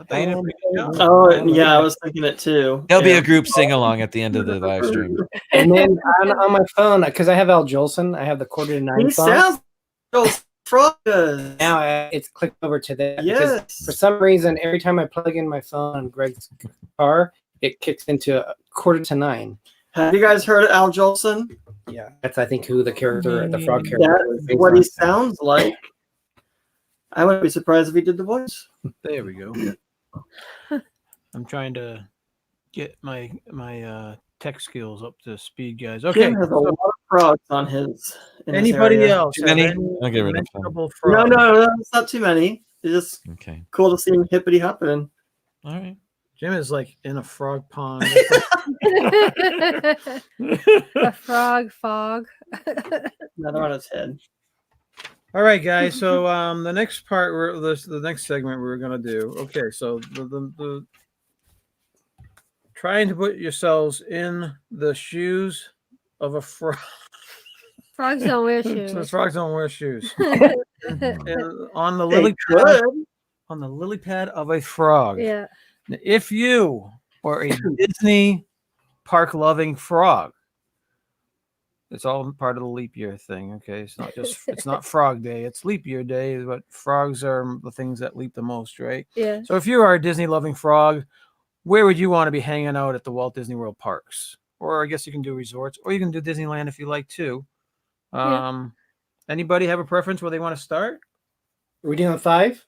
Speaker 2: I thought you did a pretty good job.
Speaker 3: Oh, yeah, I was thinking it too.
Speaker 5: There'll be
Speaker 3: Yeah.
Speaker 5: a group sing along at the end of the live stream.
Speaker 4: And then on my phone, because I have Al Jolson, I have the quarter to nine
Speaker 3: He
Speaker 4: song.
Speaker 3: sounds like Frog does.
Speaker 4: Now it's clicked over to that. because
Speaker 3: Yes.
Speaker 4: For some reason, every time I plug in my phone on Greg's car, it kicks into a quarter to nine.
Speaker 3: Have you guys heard of Al Jolson?
Speaker 4: Yeah, that's I think who the character, the frog character.
Speaker 3: That's
Speaker 4: is.
Speaker 3: what he sounds like. I wouldn't be surprised if he did the voice.
Speaker 2: There we go. I'm trying to get my tech skills up to speed, guys. Okay.
Speaker 3: Jim has a lot of frogs on his. in his
Speaker 2: Anybody
Speaker 3: area.
Speaker 2: else?
Speaker 5: Too
Speaker 2: have
Speaker 5: many?
Speaker 2: any
Speaker 5: I'll get rid of some.
Speaker 2: mentionable
Speaker 3: No,
Speaker 2: frogs?
Speaker 3: no, it's not too many. It's just
Speaker 5: Okay.
Speaker 3: cool to see him hippity hopping.
Speaker 5: All right.
Speaker 2: Jim is like in a frog pond.
Speaker 1: A frog fog.
Speaker 3: Another on his head.
Speaker 2: All right, guys. So the next part, the next segment we're gonna do. Okay, so the trying to put yourselves in the shoes of a frog.
Speaker 1: Frogs don't wear
Speaker 2: So
Speaker 1: shoes.
Speaker 2: frogs don't wear shoes.
Speaker 5: Mhm.
Speaker 2: And on the
Speaker 3: They
Speaker 2: lily pad,
Speaker 3: could.
Speaker 2: on the lily pad of a frog.
Speaker 1: Yeah.
Speaker 2: Now, if you are a Disney park loving frog, it's all part of the leap year thing. Okay, it's not Frog Day, it's Leap Year Day. But frogs are the things that leap the most, right?
Speaker 1: Yeah.
Speaker 2: So if you are a Disney loving frog, where would you want to be hanging out at the Walt Disney World parks? Or I guess you can do resorts, or you can do Disneyland if you like too.
Speaker 1: Yeah.
Speaker 2: Anybody have a preference where they want to start?
Speaker 4: Are we doing 5?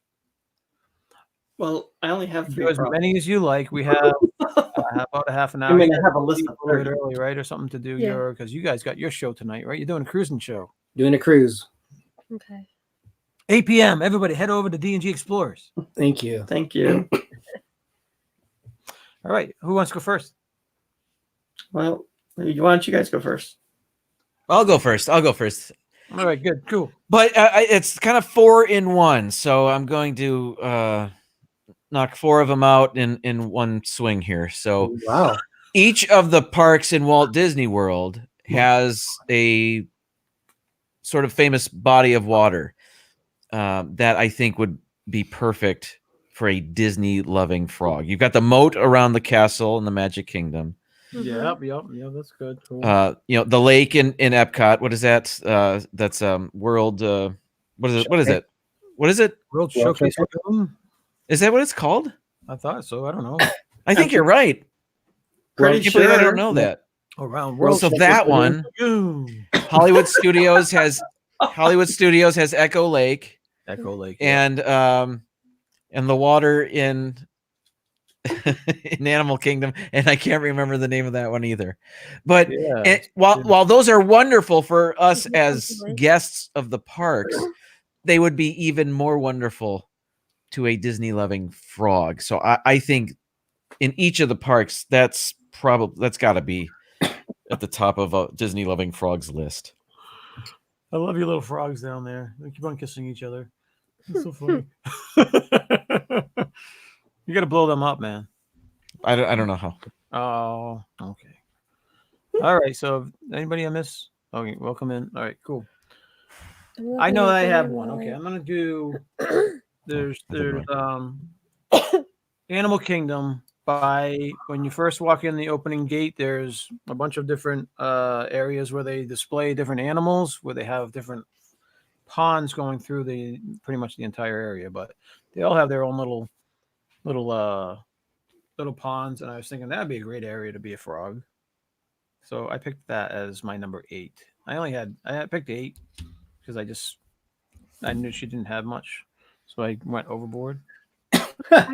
Speaker 3: Well, I only have
Speaker 2: Do
Speaker 3: 3
Speaker 2: as
Speaker 3: frogs.
Speaker 2: many as you like. We have about a half an hour.
Speaker 3: I mean,
Speaker 2: You
Speaker 3: I
Speaker 2: guys
Speaker 3: have a list
Speaker 2: leave
Speaker 3: of
Speaker 2: a little bit
Speaker 3: 30.
Speaker 2: early, right, or something to do
Speaker 1: Yeah.
Speaker 2: because you guys got your show tonight, right? You're doing a cruising show.
Speaker 4: Doing a cruise.
Speaker 1: Okay.
Speaker 2: 8 p.m. Everybody head over to D&G Explorers.
Speaker 4: Thank you.
Speaker 3: Thank you.
Speaker 2: All right, who wants to go first?
Speaker 3: Well, why don't you guys go first?
Speaker 5: I'll go first. All
Speaker 2: right, good, cool.
Speaker 5: But it's kind of 4 in 1, so I'm going to knock 4 of them out in one swing here. So
Speaker 4: Wow.
Speaker 5: each of the parks in Walt Disney World has a sort of famous body of water that I think would be perfect for a Disney loving frog. You've got the moat around the castle in the Magic Kingdom.
Speaker 1: Mhm.
Speaker 2: Yep, that's good. Cool.
Speaker 5: The lake in Epcot. What is that? That's World. What is it? What is it? What is it?
Speaker 2: World
Speaker 4: World
Speaker 2: Showcase
Speaker 4: Showcase.
Speaker 2: Lagoon?
Speaker 5: Is that what it's called?
Speaker 2: I thought so. I don't know.
Speaker 5: I think you're right.
Speaker 3: Pretty
Speaker 5: I can't believe I
Speaker 3: sure.
Speaker 5: don't know that.
Speaker 2: Around
Speaker 4: World
Speaker 2: World
Speaker 5: So
Speaker 4: Showcase
Speaker 5: that
Speaker 4: Lagoon.
Speaker 5: one,
Speaker 2: Lagoon.
Speaker 5: Hollywood Studios has Echo Lake,
Speaker 2: Echo Lake. yeah.
Speaker 5: and the water in in Animal Kingdom, and I can't remember the name of that one either. But
Speaker 2: Yeah.
Speaker 5: while those are wonderful for us
Speaker 1: Yeah,
Speaker 5: as
Speaker 1: Lake.
Speaker 5: guests of the parks, they would be even more wonderful to a Disney loving frog. So I think in each of the parks, that's got to be at the top of a Disney loving frogs list.
Speaker 2: I love you little frogs down there. They keep on kissing each other. It's so funny. You got to blow them up, man.
Speaker 5: I don't know how.
Speaker 2: Oh, okay. All right. So, anybody I miss? Okay, welcome in. All right, cool. I know I have one. Okay, I'm gonna do. There's Animal Kingdom. When you first walk in the opening gate, there's a bunch of different areas where they display different animals, where they have different ponds going through pretty much the entire area, but they all have their own little ponds. And I was thinking that'd be a great area to be a frog. So I picked that as my number 8. I picked 8 because I knew she didn't have much, so I went overboard. Do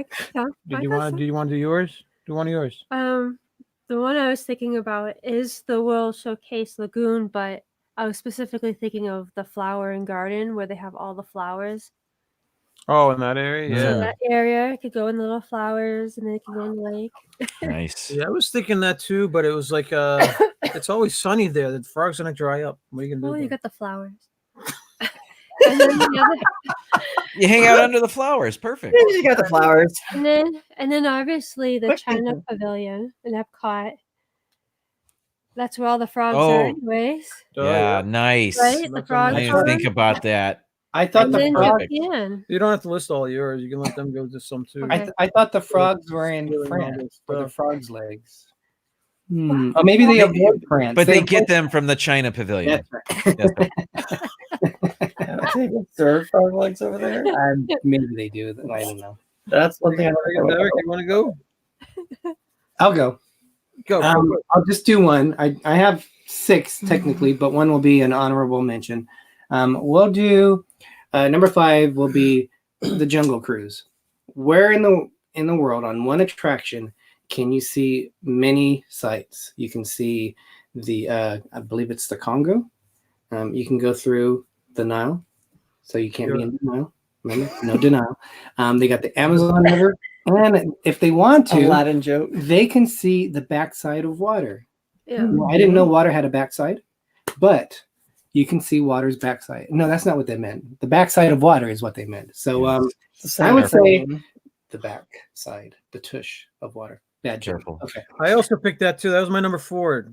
Speaker 2: you want to do yours? Do one of yours.
Speaker 1: The one I was thinking about is the World Showcase Lagoon, but I was specifically thinking of the Flower and Garden where they have all the flowers.
Speaker 2: Oh, in that area,
Speaker 5: Yeah.
Speaker 1: So
Speaker 2: yeah.
Speaker 1: that area, it could go in the little flowers, and then it could go in the lake.
Speaker 5: Nice.
Speaker 2: Yeah, I was thinking that too, but it was like it's always sunny there. The frog's gonna dry up. What are you gonna do?
Speaker 1: Well, you
Speaker 2: about
Speaker 1: got the flowers. and then the other,
Speaker 5: You hang out under the flowers. Perfect.
Speaker 3: You got the flowers.
Speaker 1: and then obviously the
Speaker 3: Quick
Speaker 1: China
Speaker 3: thinking.
Speaker 1: Pavilion in Epcot. That's where all the frogs
Speaker 5: Oh.
Speaker 1: are, anyways.
Speaker 2: it?
Speaker 5: Yeah, nice.
Speaker 1: Right? The
Speaker 2: That's
Speaker 1: frogs
Speaker 5: I
Speaker 2: nice.
Speaker 5: didn't
Speaker 1: are.
Speaker 5: think about that.
Speaker 4: I thought
Speaker 1: And
Speaker 4: the
Speaker 1: then
Speaker 4: frog.
Speaker 1: Japan.
Speaker 2: You don't have to list all yours. You can let them go to some too.
Speaker 1: Okay.
Speaker 4: I thought the frogs were in
Speaker 2: Stealing all
Speaker 4: France
Speaker 2: this
Speaker 4: for the
Speaker 2: stuff.
Speaker 4: frogs' legs. Or maybe they avoid France.
Speaker 5: But they
Speaker 4: avoid-
Speaker 5: get them from the China Pavilion.
Speaker 4: That's right.
Speaker 5: That's right.
Speaker 3: They serve frog legs over there.
Speaker 4: Maybe they do. I don't know.
Speaker 3: That's one thing I
Speaker 2: Derek, you want to go?
Speaker 4: I'll go.
Speaker 2: Go.
Speaker 4: I'll just do one. I have 6 technically, but one will be an honorable mention. We'll do number 5 will be the Jungle Cruise. Where in the world on one attraction can you see many sites? You can see the I believe it's the Congo. You can go through the Nile, so you can't be in the Nile. Remember, no denial. They got the Amazon River, and if they want to,
Speaker 3: Aladdin joke.
Speaker 4: they can see the backside of water.
Speaker 1: Yeah.
Speaker 4: Well, I didn't know water had a backside, but you can see water's backside. No, that's not what they meant. The backside of water is what they meant. So I would say the backside, the tush of water. Bad joke.
Speaker 5: Careful.
Speaker 4: Okay,
Speaker 2: I also picked that too. That was my number 4.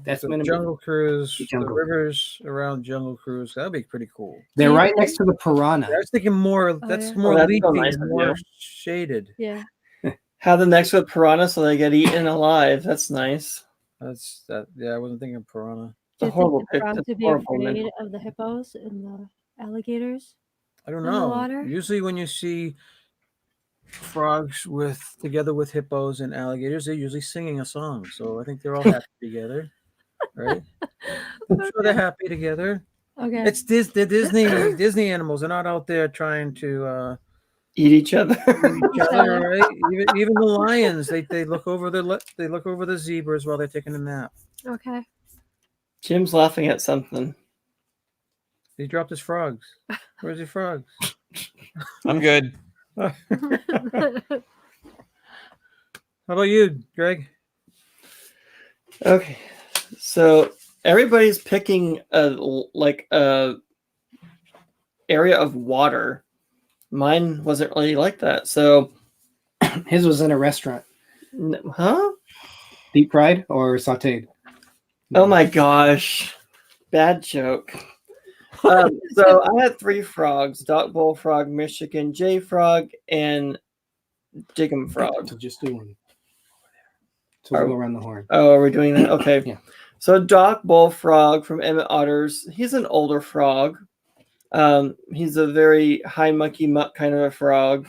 Speaker 4: that's
Speaker 2: The
Speaker 4: my number.
Speaker 2: Jungle Cruise,
Speaker 4: The Jungle
Speaker 2: the rivers around Jungle Cruise. That'd be pretty cool.
Speaker 4: They're right next to the piranha.
Speaker 2: I was thinking more. That's
Speaker 1: yeah.
Speaker 2: more
Speaker 3: Oh, that's
Speaker 2: leafy,
Speaker 3: so nice
Speaker 2: and
Speaker 3: of
Speaker 2: more
Speaker 3: you.
Speaker 2: shaded.
Speaker 1: Yeah.
Speaker 3: Have them next to a piranha so they get eaten alive. That's nice.
Speaker 2: That's that. Yeah, I wasn't thinking piranha.
Speaker 1: Do
Speaker 3: a
Speaker 1: you
Speaker 3: horrible
Speaker 1: think the
Speaker 3: pic-
Speaker 1: frogs
Speaker 3: it's
Speaker 1: would be
Speaker 3: horrible,
Speaker 1: afraid
Speaker 3: man.
Speaker 1: of the hippos and the alligators?
Speaker 2: I don't
Speaker 1: In the
Speaker 2: know.
Speaker 1: water?
Speaker 2: Usually, when you see frogs together with hippos and alligators, they're usually singing a song. So I think they're all happy together, right? I'm sure they're happy together.
Speaker 1: Okay.
Speaker 2: It's they're Disney animals. They're not out there trying to
Speaker 3: Eat each other.
Speaker 2: each other, right? Even the lions, they look over the zebras while they're taking a nap.
Speaker 1: Okay.
Speaker 3: Jim's laughing at something.
Speaker 2: He dropped his frogs. Where's your frogs?
Speaker 5: I'm good.
Speaker 2: How about you, Greg?
Speaker 3: Okay, so everybody's picking a area of water. Mine wasn't really like that. So,
Speaker 4: His was in a restaurant.
Speaker 3: huh?
Speaker 4: Deep fried or sauteed?
Speaker 3: Oh my gosh, bad joke. So I had 3 frogs: Doc Bullfrog, Michigan J Frog, and Diggum Frog.
Speaker 4: So just do one. So we'll go around the horn.
Speaker 3: Oh, are we doing that? Okay.
Speaker 4: Yeah.
Speaker 3: So Doc Bullfrog from Emmett Otters, he's an older frog. He's a very high monkey muck kind of a frog,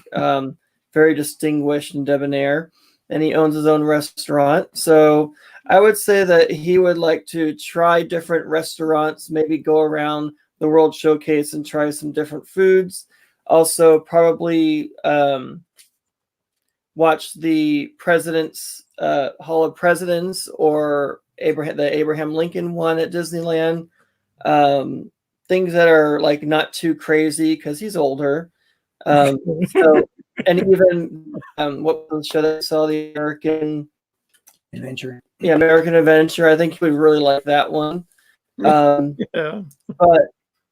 Speaker 3: very distinguished and debonair, and he owns his own restaurant. So I would say that he would like to try different restaurants, maybe go around the World Showcase and try some different foods. Also, probably watch the President's Hall of Presidents or the Abraham Lincoln one at Disneyland. Things that are like not too crazy because he's older. So, and even what was the show that I saw, the American
Speaker 4: Adventure.
Speaker 3: American Adventure. I think he would really like that one.
Speaker 2: Yeah.
Speaker 3: But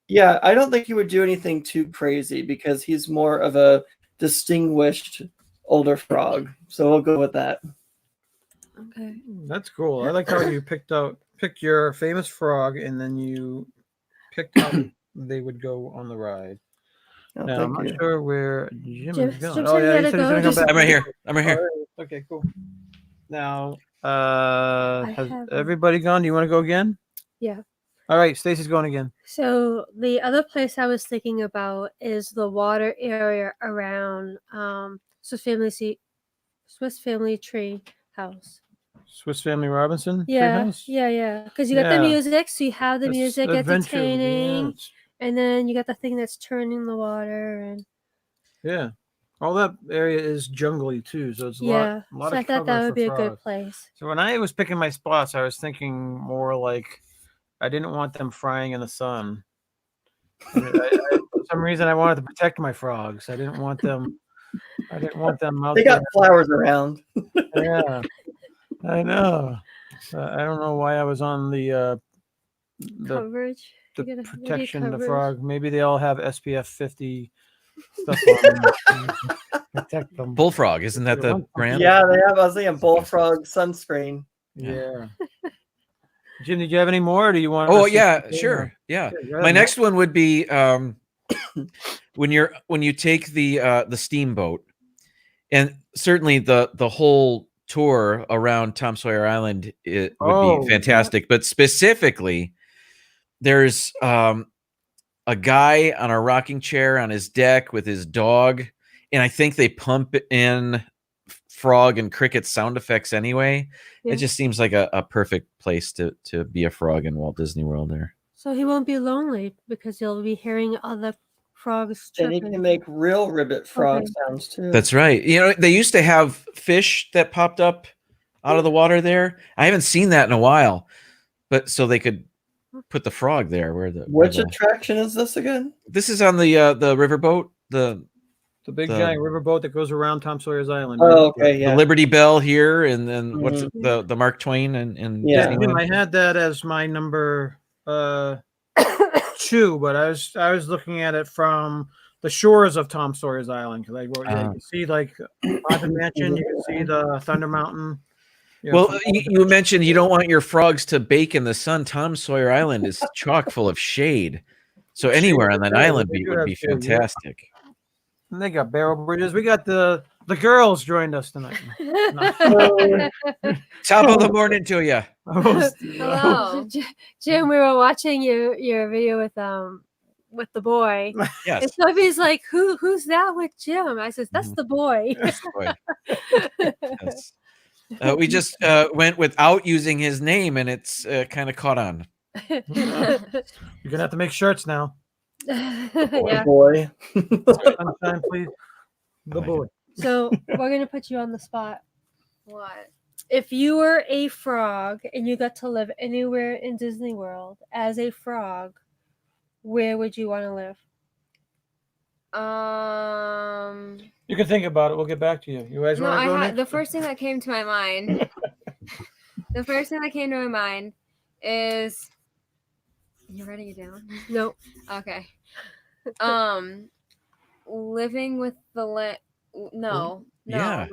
Speaker 3: yeah, I don't think he would do anything too crazy because he's more of a distinguished older frog. So we'll go with that.
Speaker 1: Okay.
Speaker 2: That's cool. I like how you picked your famous frog and then you picked how they would go on the ride.
Speaker 3: Oh,
Speaker 2: Now, I'm
Speaker 3: thank
Speaker 2: not
Speaker 3: you.
Speaker 2: sure where Jim
Speaker 1: Jim-
Speaker 2: is going.
Speaker 1: Jim
Speaker 2: Oh
Speaker 1: said he
Speaker 2: yeah,
Speaker 1: had
Speaker 2: he
Speaker 1: to
Speaker 2: said he's
Speaker 1: go.
Speaker 2: gonna come
Speaker 1: Just-
Speaker 2: back.
Speaker 5: I'm right here. I'm right here.
Speaker 2: All right, okay, cool. Now, has
Speaker 1: have-
Speaker 2: everybody gone? Do you want to go again?
Speaker 1: Yeah.
Speaker 2: All right, Stacy's going again.
Speaker 1: So the other place I was thinking about is the water area around Swiss Family Tree House.
Speaker 2: Swiss Family Robinson.
Speaker 1: Yeah,
Speaker 2: Treehouse?
Speaker 1: yeah. Because you got the
Speaker 2: Yeah.
Speaker 1: music, so you have the
Speaker 2: That's
Speaker 1: music
Speaker 2: adventure,
Speaker 1: entertaining,
Speaker 2: yes.
Speaker 1: and then you got the thing that's turning the water, and
Speaker 2: Yeah. All that area is jungly too, so it's a
Speaker 1: yeah.
Speaker 2: lot
Speaker 1: So I
Speaker 2: of
Speaker 1: thought that
Speaker 2: cover
Speaker 1: would
Speaker 2: for
Speaker 1: be a good
Speaker 2: frogs.
Speaker 1: place.
Speaker 2: So when I was picking my spots, I was thinking more like I didn't want them frying in the sun. For some reason, I wanted to protect my frogs. I didn't want them. I didn't want them out
Speaker 3: They got
Speaker 2: there.
Speaker 3: flowers around.
Speaker 2: Yeah, I know. I don't know why I was on the
Speaker 1: Coverage. You gotta- media
Speaker 2: protection of the
Speaker 1: coverage.
Speaker 2: frog. Maybe they all have SPF 50 stuff on them to protect them.
Speaker 5: Bullfrog, isn't that the brand?
Speaker 3: Yeah, they have. I was thinking bullfrog sunscreen.
Speaker 2: Yeah. Jim, did you have any more? Or do you want?
Speaker 5: Oh
Speaker 2: us to
Speaker 5: yeah,
Speaker 2: continue?
Speaker 5: sure. Yeah.
Speaker 2: Sure, go
Speaker 5: My
Speaker 2: ahead.
Speaker 5: next one would be when you take the steamboat, and certainly the whole tour around Tom Sawyer Island would
Speaker 2: Oh,
Speaker 5: be fantastic. But specifically, there's a guy on a rocking chair on his deck with his dog, and I think they pump in frog and cricket sound effects anyway.
Speaker 1: Yeah.
Speaker 5: It just seems like a perfect place to be a frog in Walt Disney World there.
Speaker 1: So he won't be lonely because he'll be hearing other frogs
Speaker 3: And he
Speaker 1: chirping.
Speaker 3: can make real ribbit frog
Speaker 1: Okay.
Speaker 3: sounds too.
Speaker 5: That's right. You know, they used to have fish that popped up out of the water there. I haven't seen that in a while, but so they could put the frog there where the
Speaker 3: Which
Speaker 5: where the-
Speaker 3: attraction is this again?
Speaker 5: this is on the riverboat, the
Speaker 2: The big
Speaker 5: the-
Speaker 2: giant riverboat that goes around Tom Sawyer's Island.
Speaker 3: Oh, okay, yeah.
Speaker 5: the Liberty Bell here, and then what's
Speaker 3: Mhm.
Speaker 5: it, the Mark Twain and
Speaker 3: Yeah.
Speaker 2: Jim, I had that as my number 2, but I was looking at it from the shores of Tom Sawyer's Island because you can see like Haunted Mansion, you can see the Thunder Mountain. you know,
Speaker 5: Well,
Speaker 2: from-
Speaker 5: you mentioned you don't want your frogs to bake in the sun. Tom Sawyer Island is chock full of shade, so anywhere on that
Speaker 2: Yeah,
Speaker 5: island
Speaker 2: they do
Speaker 5: would
Speaker 2: have
Speaker 5: be
Speaker 2: shade, yeah.
Speaker 5: fantastic.
Speaker 2: and they got barrel bridges. We got the girls joined us tonight.
Speaker 5: Top of the morning to you.
Speaker 6: Hello.
Speaker 1: Jim, we were watching your video with the boy.
Speaker 5: Yes.
Speaker 1: And Sophie's like, who's that with Jim? I says, that's
Speaker 5: Mhm.
Speaker 1: the boy.
Speaker 5: Yes, boy. Yes. We just went without using his name, and it's kind of caught on.
Speaker 2: You're gonna have to make shirts now.
Speaker 1: Yeah.
Speaker 3: Boy.
Speaker 2: Sunshine, please. The
Speaker 5: Like
Speaker 2: boy.
Speaker 1: So we're gonna put you on the spot.
Speaker 6: What?
Speaker 1: If you were a frog and you got to live anywhere in Disney World as a frog, where would you want to live?
Speaker 2: You can think about it. We'll get back to you. You guys
Speaker 6: No,
Speaker 2: want to go next?
Speaker 6: the first thing that came to my mind. The first thing that came to my mind is. You writing it down?
Speaker 1: No.
Speaker 6: Okay. Living with the No.
Speaker 5: Yeah.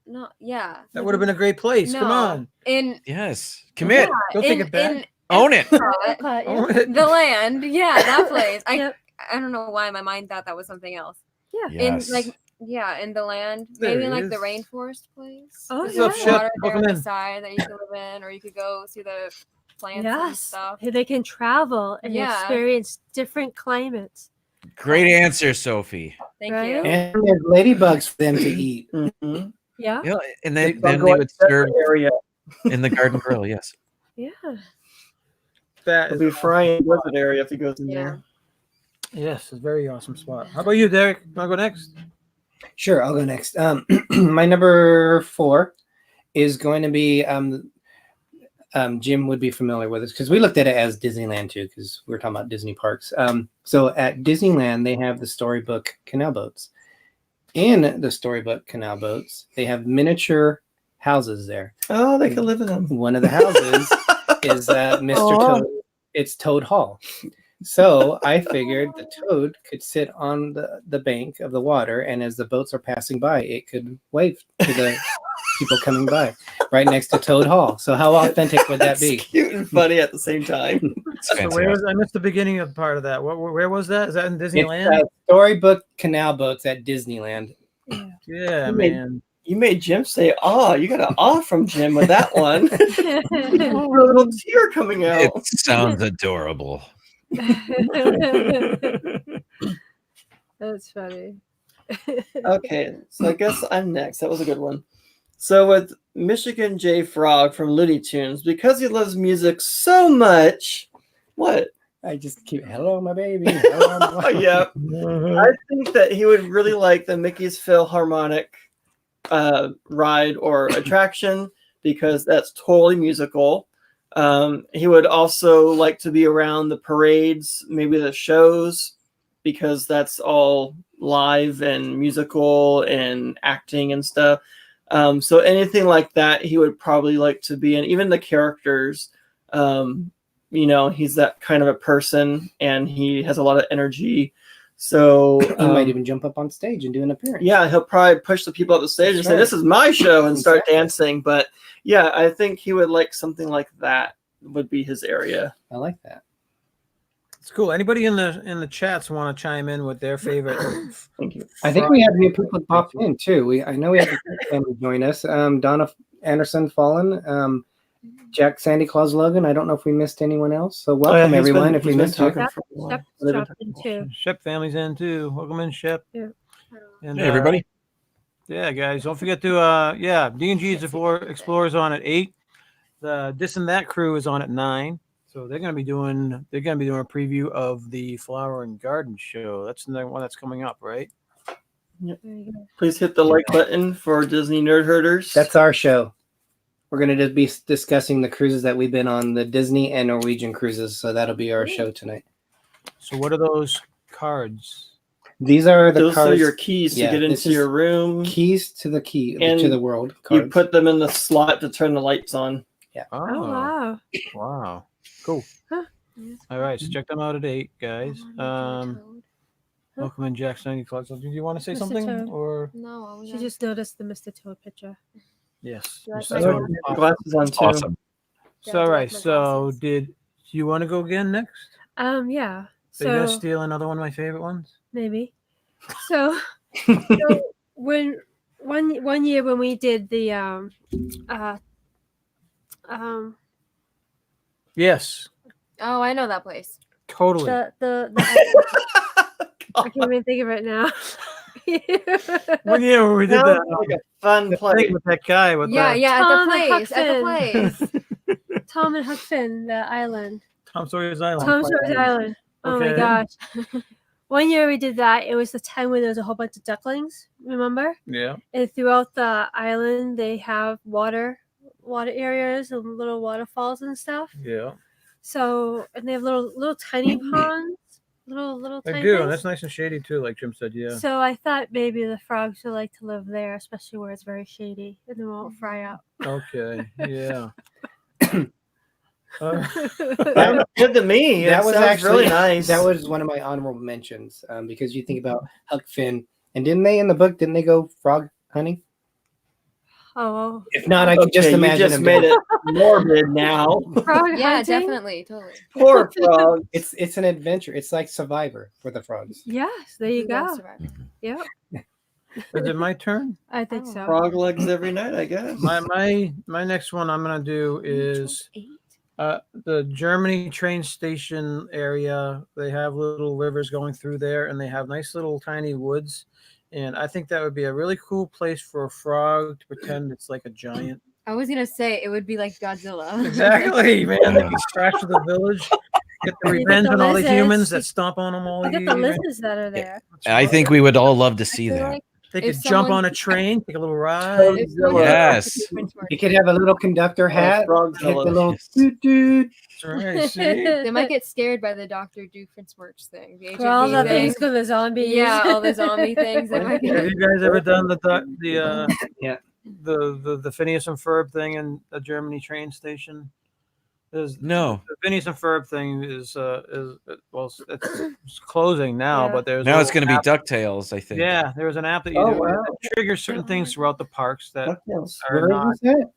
Speaker 6: No. Yeah.
Speaker 2: That would have been a great place. Come
Speaker 6: No.
Speaker 2: on.
Speaker 6: In
Speaker 5: Yes. Commit.
Speaker 2: Don't take it back.
Speaker 5: Own it.
Speaker 6: Epcot,
Speaker 1: Epcot, yeah.
Speaker 2: Own it.
Speaker 6: the land. Yeah, that place.
Speaker 1: Yep.
Speaker 6: I don't know why my mind thought that was something else.
Speaker 5: Yes.
Speaker 6: In the land,
Speaker 2: There
Speaker 6: maybe in
Speaker 2: it
Speaker 6: like the
Speaker 2: is.
Speaker 6: rainforest place.
Speaker 1: Oh,
Speaker 6: There's
Speaker 1: yeah.
Speaker 6: some
Speaker 2: Shep,
Speaker 6: water there
Speaker 2: welcome
Speaker 6: on the
Speaker 2: in.
Speaker 6: side that you could live in, or you could go see the plants and
Speaker 1: Yes.
Speaker 6: stuff.
Speaker 1: They can travel and
Speaker 6: Yeah.
Speaker 1: experience different climates.
Speaker 5: Great answer, Sophie.
Speaker 6: Thank
Speaker 1: Right?
Speaker 6: you.
Speaker 4: And there's ladybugs for them to eat.
Speaker 3: Mhm.
Speaker 1: Yeah.
Speaker 5: Yeah, and
Speaker 3: They
Speaker 5: then
Speaker 3: go
Speaker 5: they
Speaker 3: in
Speaker 5: would
Speaker 3: that
Speaker 5: serve
Speaker 3: area.
Speaker 5: in the Garden Grill. Yes.
Speaker 1: Yeah.
Speaker 2: That
Speaker 3: It'll
Speaker 2: is
Speaker 3: be frying blizzard area if he goes in
Speaker 6: Yeah.
Speaker 3: there.
Speaker 2: yes, it's a very awesome spot. How about you, Derek? Want to go next?
Speaker 4: Sure, I'll go next. My number 4 is going to be Jim would be familiar with this because we looked at it as Disneyland too, because we were talking about Disney parks. So at Disneyland, they have the Storybook canal boats. In the Storybook canal boats, they have miniature houses there.
Speaker 3: Oh, they could live in them.
Speaker 4: One of the houses is Mr.
Speaker 2: Oh.
Speaker 4: Toad. It's Toad Hall. So I figured the toad could sit on the bank of the water, and as the boats are passing by, it could wave to the people coming by right next to Toad Hall. So how authentic would that
Speaker 3: That's
Speaker 4: be?
Speaker 3: cute and funny at the same time.
Speaker 5: It's
Speaker 2: So where
Speaker 5: fantastic.
Speaker 2: was I missed the beginning of part of that? Where was that? Is that in
Speaker 4: It's,
Speaker 2: Disneyland?
Speaker 4: Storybook canal boats at Disneyland.
Speaker 2: Yeah,
Speaker 3: You made-
Speaker 2: man.
Speaker 3: You made Jim say, "Oh, you got an awe from Jim with that one." A
Speaker 1: That's
Speaker 3: little tear coming out.
Speaker 5: It sounds adorable.
Speaker 1: funny.
Speaker 3: Okay, so I guess I'm next. That was a good one. So with Michigan J. Frog from Looney Tunes, because he loves music so much, what?
Speaker 4: I just keep, hello, my baby. Hello, my
Speaker 3: Yeah, I think that he would really like the Mickey's Philharmonic ride or attraction because that's totally musical. He would also like to be around the parades, maybe the shows, because that's all live and musical and acting and stuff. So anything like that, he would probably like to be in. Even the characters, he's that kind of a person, and he has a lot of energy. So
Speaker 4: He might even jump up on stage and do an appearance.
Speaker 3: yeah, he'll probably push the people up the stage
Speaker 4: That's
Speaker 3: and say,
Speaker 4: right.
Speaker 3: "This is my show," and start
Speaker 4: Exactly.
Speaker 3: dancing. But yeah, I think he would like something like that would be his area.
Speaker 4: I like that.
Speaker 2: It's cool. Anybody in the chats want to chime in with their favorite?
Speaker 3: Thank you.
Speaker 4: I think we have new people pop in too. I know we have the family join us. Donna Anderson Fallen, Jack Sandy Claus Logan. I don't know if we missed anyone else. So welcome everyone. If we missed you,
Speaker 1: Shep dropped in too.
Speaker 2: Shep family's in too. Welcome in, Shep.
Speaker 1: Yeah.
Speaker 2: And,
Speaker 5: Hey, everybody.
Speaker 2: Yeah, guys, don't forget to D&G Explorers on at 8. The This and That crew is on at 9. So they're gonna be doing a preview of the Flower and Garden show. That's the one that's coming up, right?
Speaker 1: There you go.
Speaker 3: Please hit the like button for Disney Nerd Herders.
Speaker 4: that's our show. We're going to just be discussing the cruises that we've been on, the Disney and Norwegian cruises. So that'll be our show tonight.
Speaker 2: So what are those cards?
Speaker 4: These are the
Speaker 3: Those are
Speaker 4: cards,
Speaker 3: your keys
Speaker 4: Yeah,
Speaker 3: to get
Speaker 4: this
Speaker 3: into
Speaker 4: is
Speaker 3: your room.
Speaker 4: keys to the key
Speaker 3: And
Speaker 4: to the world.
Speaker 3: You
Speaker 4: Cards.
Speaker 3: put them in the slot to turn the lights on.
Speaker 1: Oh wow.
Speaker 2: Wow. Cool.
Speaker 1: Huh.
Speaker 2: All right, so check them out at 8, guys. Welcome in, Jack Sandy Claus. Do you want to say
Speaker 1: Mr.
Speaker 2: something?
Speaker 1: Toad.
Speaker 2: Or
Speaker 6: No,
Speaker 1: She just noticed the Mr. Toad picture.
Speaker 2: yes.
Speaker 1: Do you like
Speaker 2: Mr.
Speaker 1: my
Speaker 2: Toad.
Speaker 1: glasses?
Speaker 3: Glasses on too.
Speaker 5: Awesome.
Speaker 1: Yeah,
Speaker 2: So
Speaker 1: I
Speaker 2: all
Speaker 1: do
Speaker 2: right,
Speaker 1: like my
Speaker 2: so
Speaker 1: glasses.
Speaker 2: do you want to go again next?
Speaker 1: Yeah.
Speaker 2: So you're gonna
Speaker 1: So
Speaker 2: steal another one of my favorite ones?
Speaker 1: maybe. So when one year when we did the
Speaker 2: Yes,
Speaker 6: Oh, I know that place.
Speaker 2: totally.
Speaker 1: the I can't even think of it now.
Speaker 2: One year when we did
Speaker 3: Sounds
Speaker 2: that
Speaker 3: like a fun play.
Speaker 2: thing with that guy with
Speaker 6: Yeah,
Speaker 2: the
Speaker 6: yeah,
Speaker 1: Tom
Speaker 6: at
Speaker 1: and
Speaker 6: the place. At the
Speaker 1: Huckfin.
Speaker 6: place.
Speaker 1: Tom and Huck Finn, the island.
Speaker 2: Tom Sawyer's Island.
Speaker 1: Tom Sawyer's Island. Oh my
Speaker 2: Okay.
Speaker 1: gosh. One year we did that. It was the time when there was a whole bunch of ducklings, remember?
Speaker 2: Yeah.
Speaker 1: And throughout the island they have water areas and little waterfalls and stuff.
Speaker 2: Yeah.
Speaker 1: So and they have little tiny ponds. Little
Speaker 2: I
Speaker 1: tiny
Speaker 2: do,
Speaker 1: things.
Speaker 2: and that's nice and shady too, like Jim said. Yeah.
Speaker 1: So I thought maybe the frogs would like to live there, especially where it's very shady and they won't fry up.
Speaker 2: Okay. Yeah.
Speaker 3: Sounds good to me.
Speaker 4: That
Speaker 3: It
Speaker 4: was
Speaker 3: sounds
Speaker 4: actually
Speaker 3: really nice.
Speaker 4: That was one of my honorable mentions because you think about Huck Finn, and didn't they go frog hunting?
Speaker 1: Oh,
Speaker 4: If not, I could just
Speaker 3: Okay,
Speaker 4: imagine
Speaker 3: you just
Speaker 4: them
Speaker 3: made
Speaker 4: doing
Speaker 3: it morbid now.
Speaker 1: frog
Speaker 6: Yeah,
Speaker 1: hunting?
Speaker 6: definitely, totally.
Speaker 3: Poor frog.
Speaker 4: It's an adventure. It's like Survivor for the frogs.
Speaker 1: Yes, there you
Speaker 6: Who loves
Speaker 1: go.
Speaker 6: surviving?
Speaker 1: Yep,
Speaker 2: Is it my turn?
Speaker 1: I think
Speaker 6: Oh.
Speaker 1: so.
Speaker 3: Frog legs every night, I guess.
Speaker 2: My next one I'm gonna do is the Germany train station area. They have little rivers going through there, and they have nice little tiny woods. And I think that would be a really cool place for a frog to pretend it's like a giant.
Speaker 6: I was gonna say it would be like Godzilla.
Speaker 2: Exactly, man. They can crash to the village, get the
Speaker 1: You get
Speaker 2: revenge
Speaker 1: the
Speaker 2: on all the
Speaker 1: lizards.
Speaker 2: humans that stomp on them all
Speaker 1: Look at the
Speaker 2: year.
Speaker 1: lizards that are there.
Speaker 5: I think we would all love to see
Speaker 6: I feel
Speaker 5: that.
Speaker 6: like
Speaker 2: They could
Speaker 6: if
Speaker 2: jump
Speaker 6: someone-
Speaker 2: on a train, take a little ride.
Speaker 6: if someone-
Speaker 5: Yes.
Speaker 4: You could have a little conductor hat, hit the
Speaker 3: Frogzilla.
Speaker 4: little doot doot.
Speaker 2: That's right. See?
Speaker 6: They might get scared by the Dr. Doofenshmirtz thing. The
Speaker 1: For all the
Speaker 6: HMP
Speaker 1: things
Speaker 6: thing.
Speaker 1: with the zombies.
Speaker 6: Yeah, all the zombie things. They might
Speaker 2: Have
Speaker 6: get...
Speaker 2: you guys ever done
Speaker 4: Yeah.
Speaker 2: the Phineas and Ferb thing in a Germany train station? There's
Speaker 5: No.
Speaker 2: the Phineas and Ferb thing is it's closing now,
Speaker 1: Yeah.
Speaker 2: but there's
Speaker 5: Now
Speaker 2: a
Speaker 5: it's going to
Speaker 2: little
Speaker 5: be
Speaker 2: app-
Speaker 5: DuckTales, I think.
Speaker 2: Yeah, there's an app that you
Speaker 3: Oh,
Speaker 2: do
Speaker 3: wow.
Speaker 2: that triggers certain things throughout the parks that
Speaker 3: DuckTales.
Speaker 2: are
Speaker 4: Where
Speaker 2: not
Speaker 4: is that?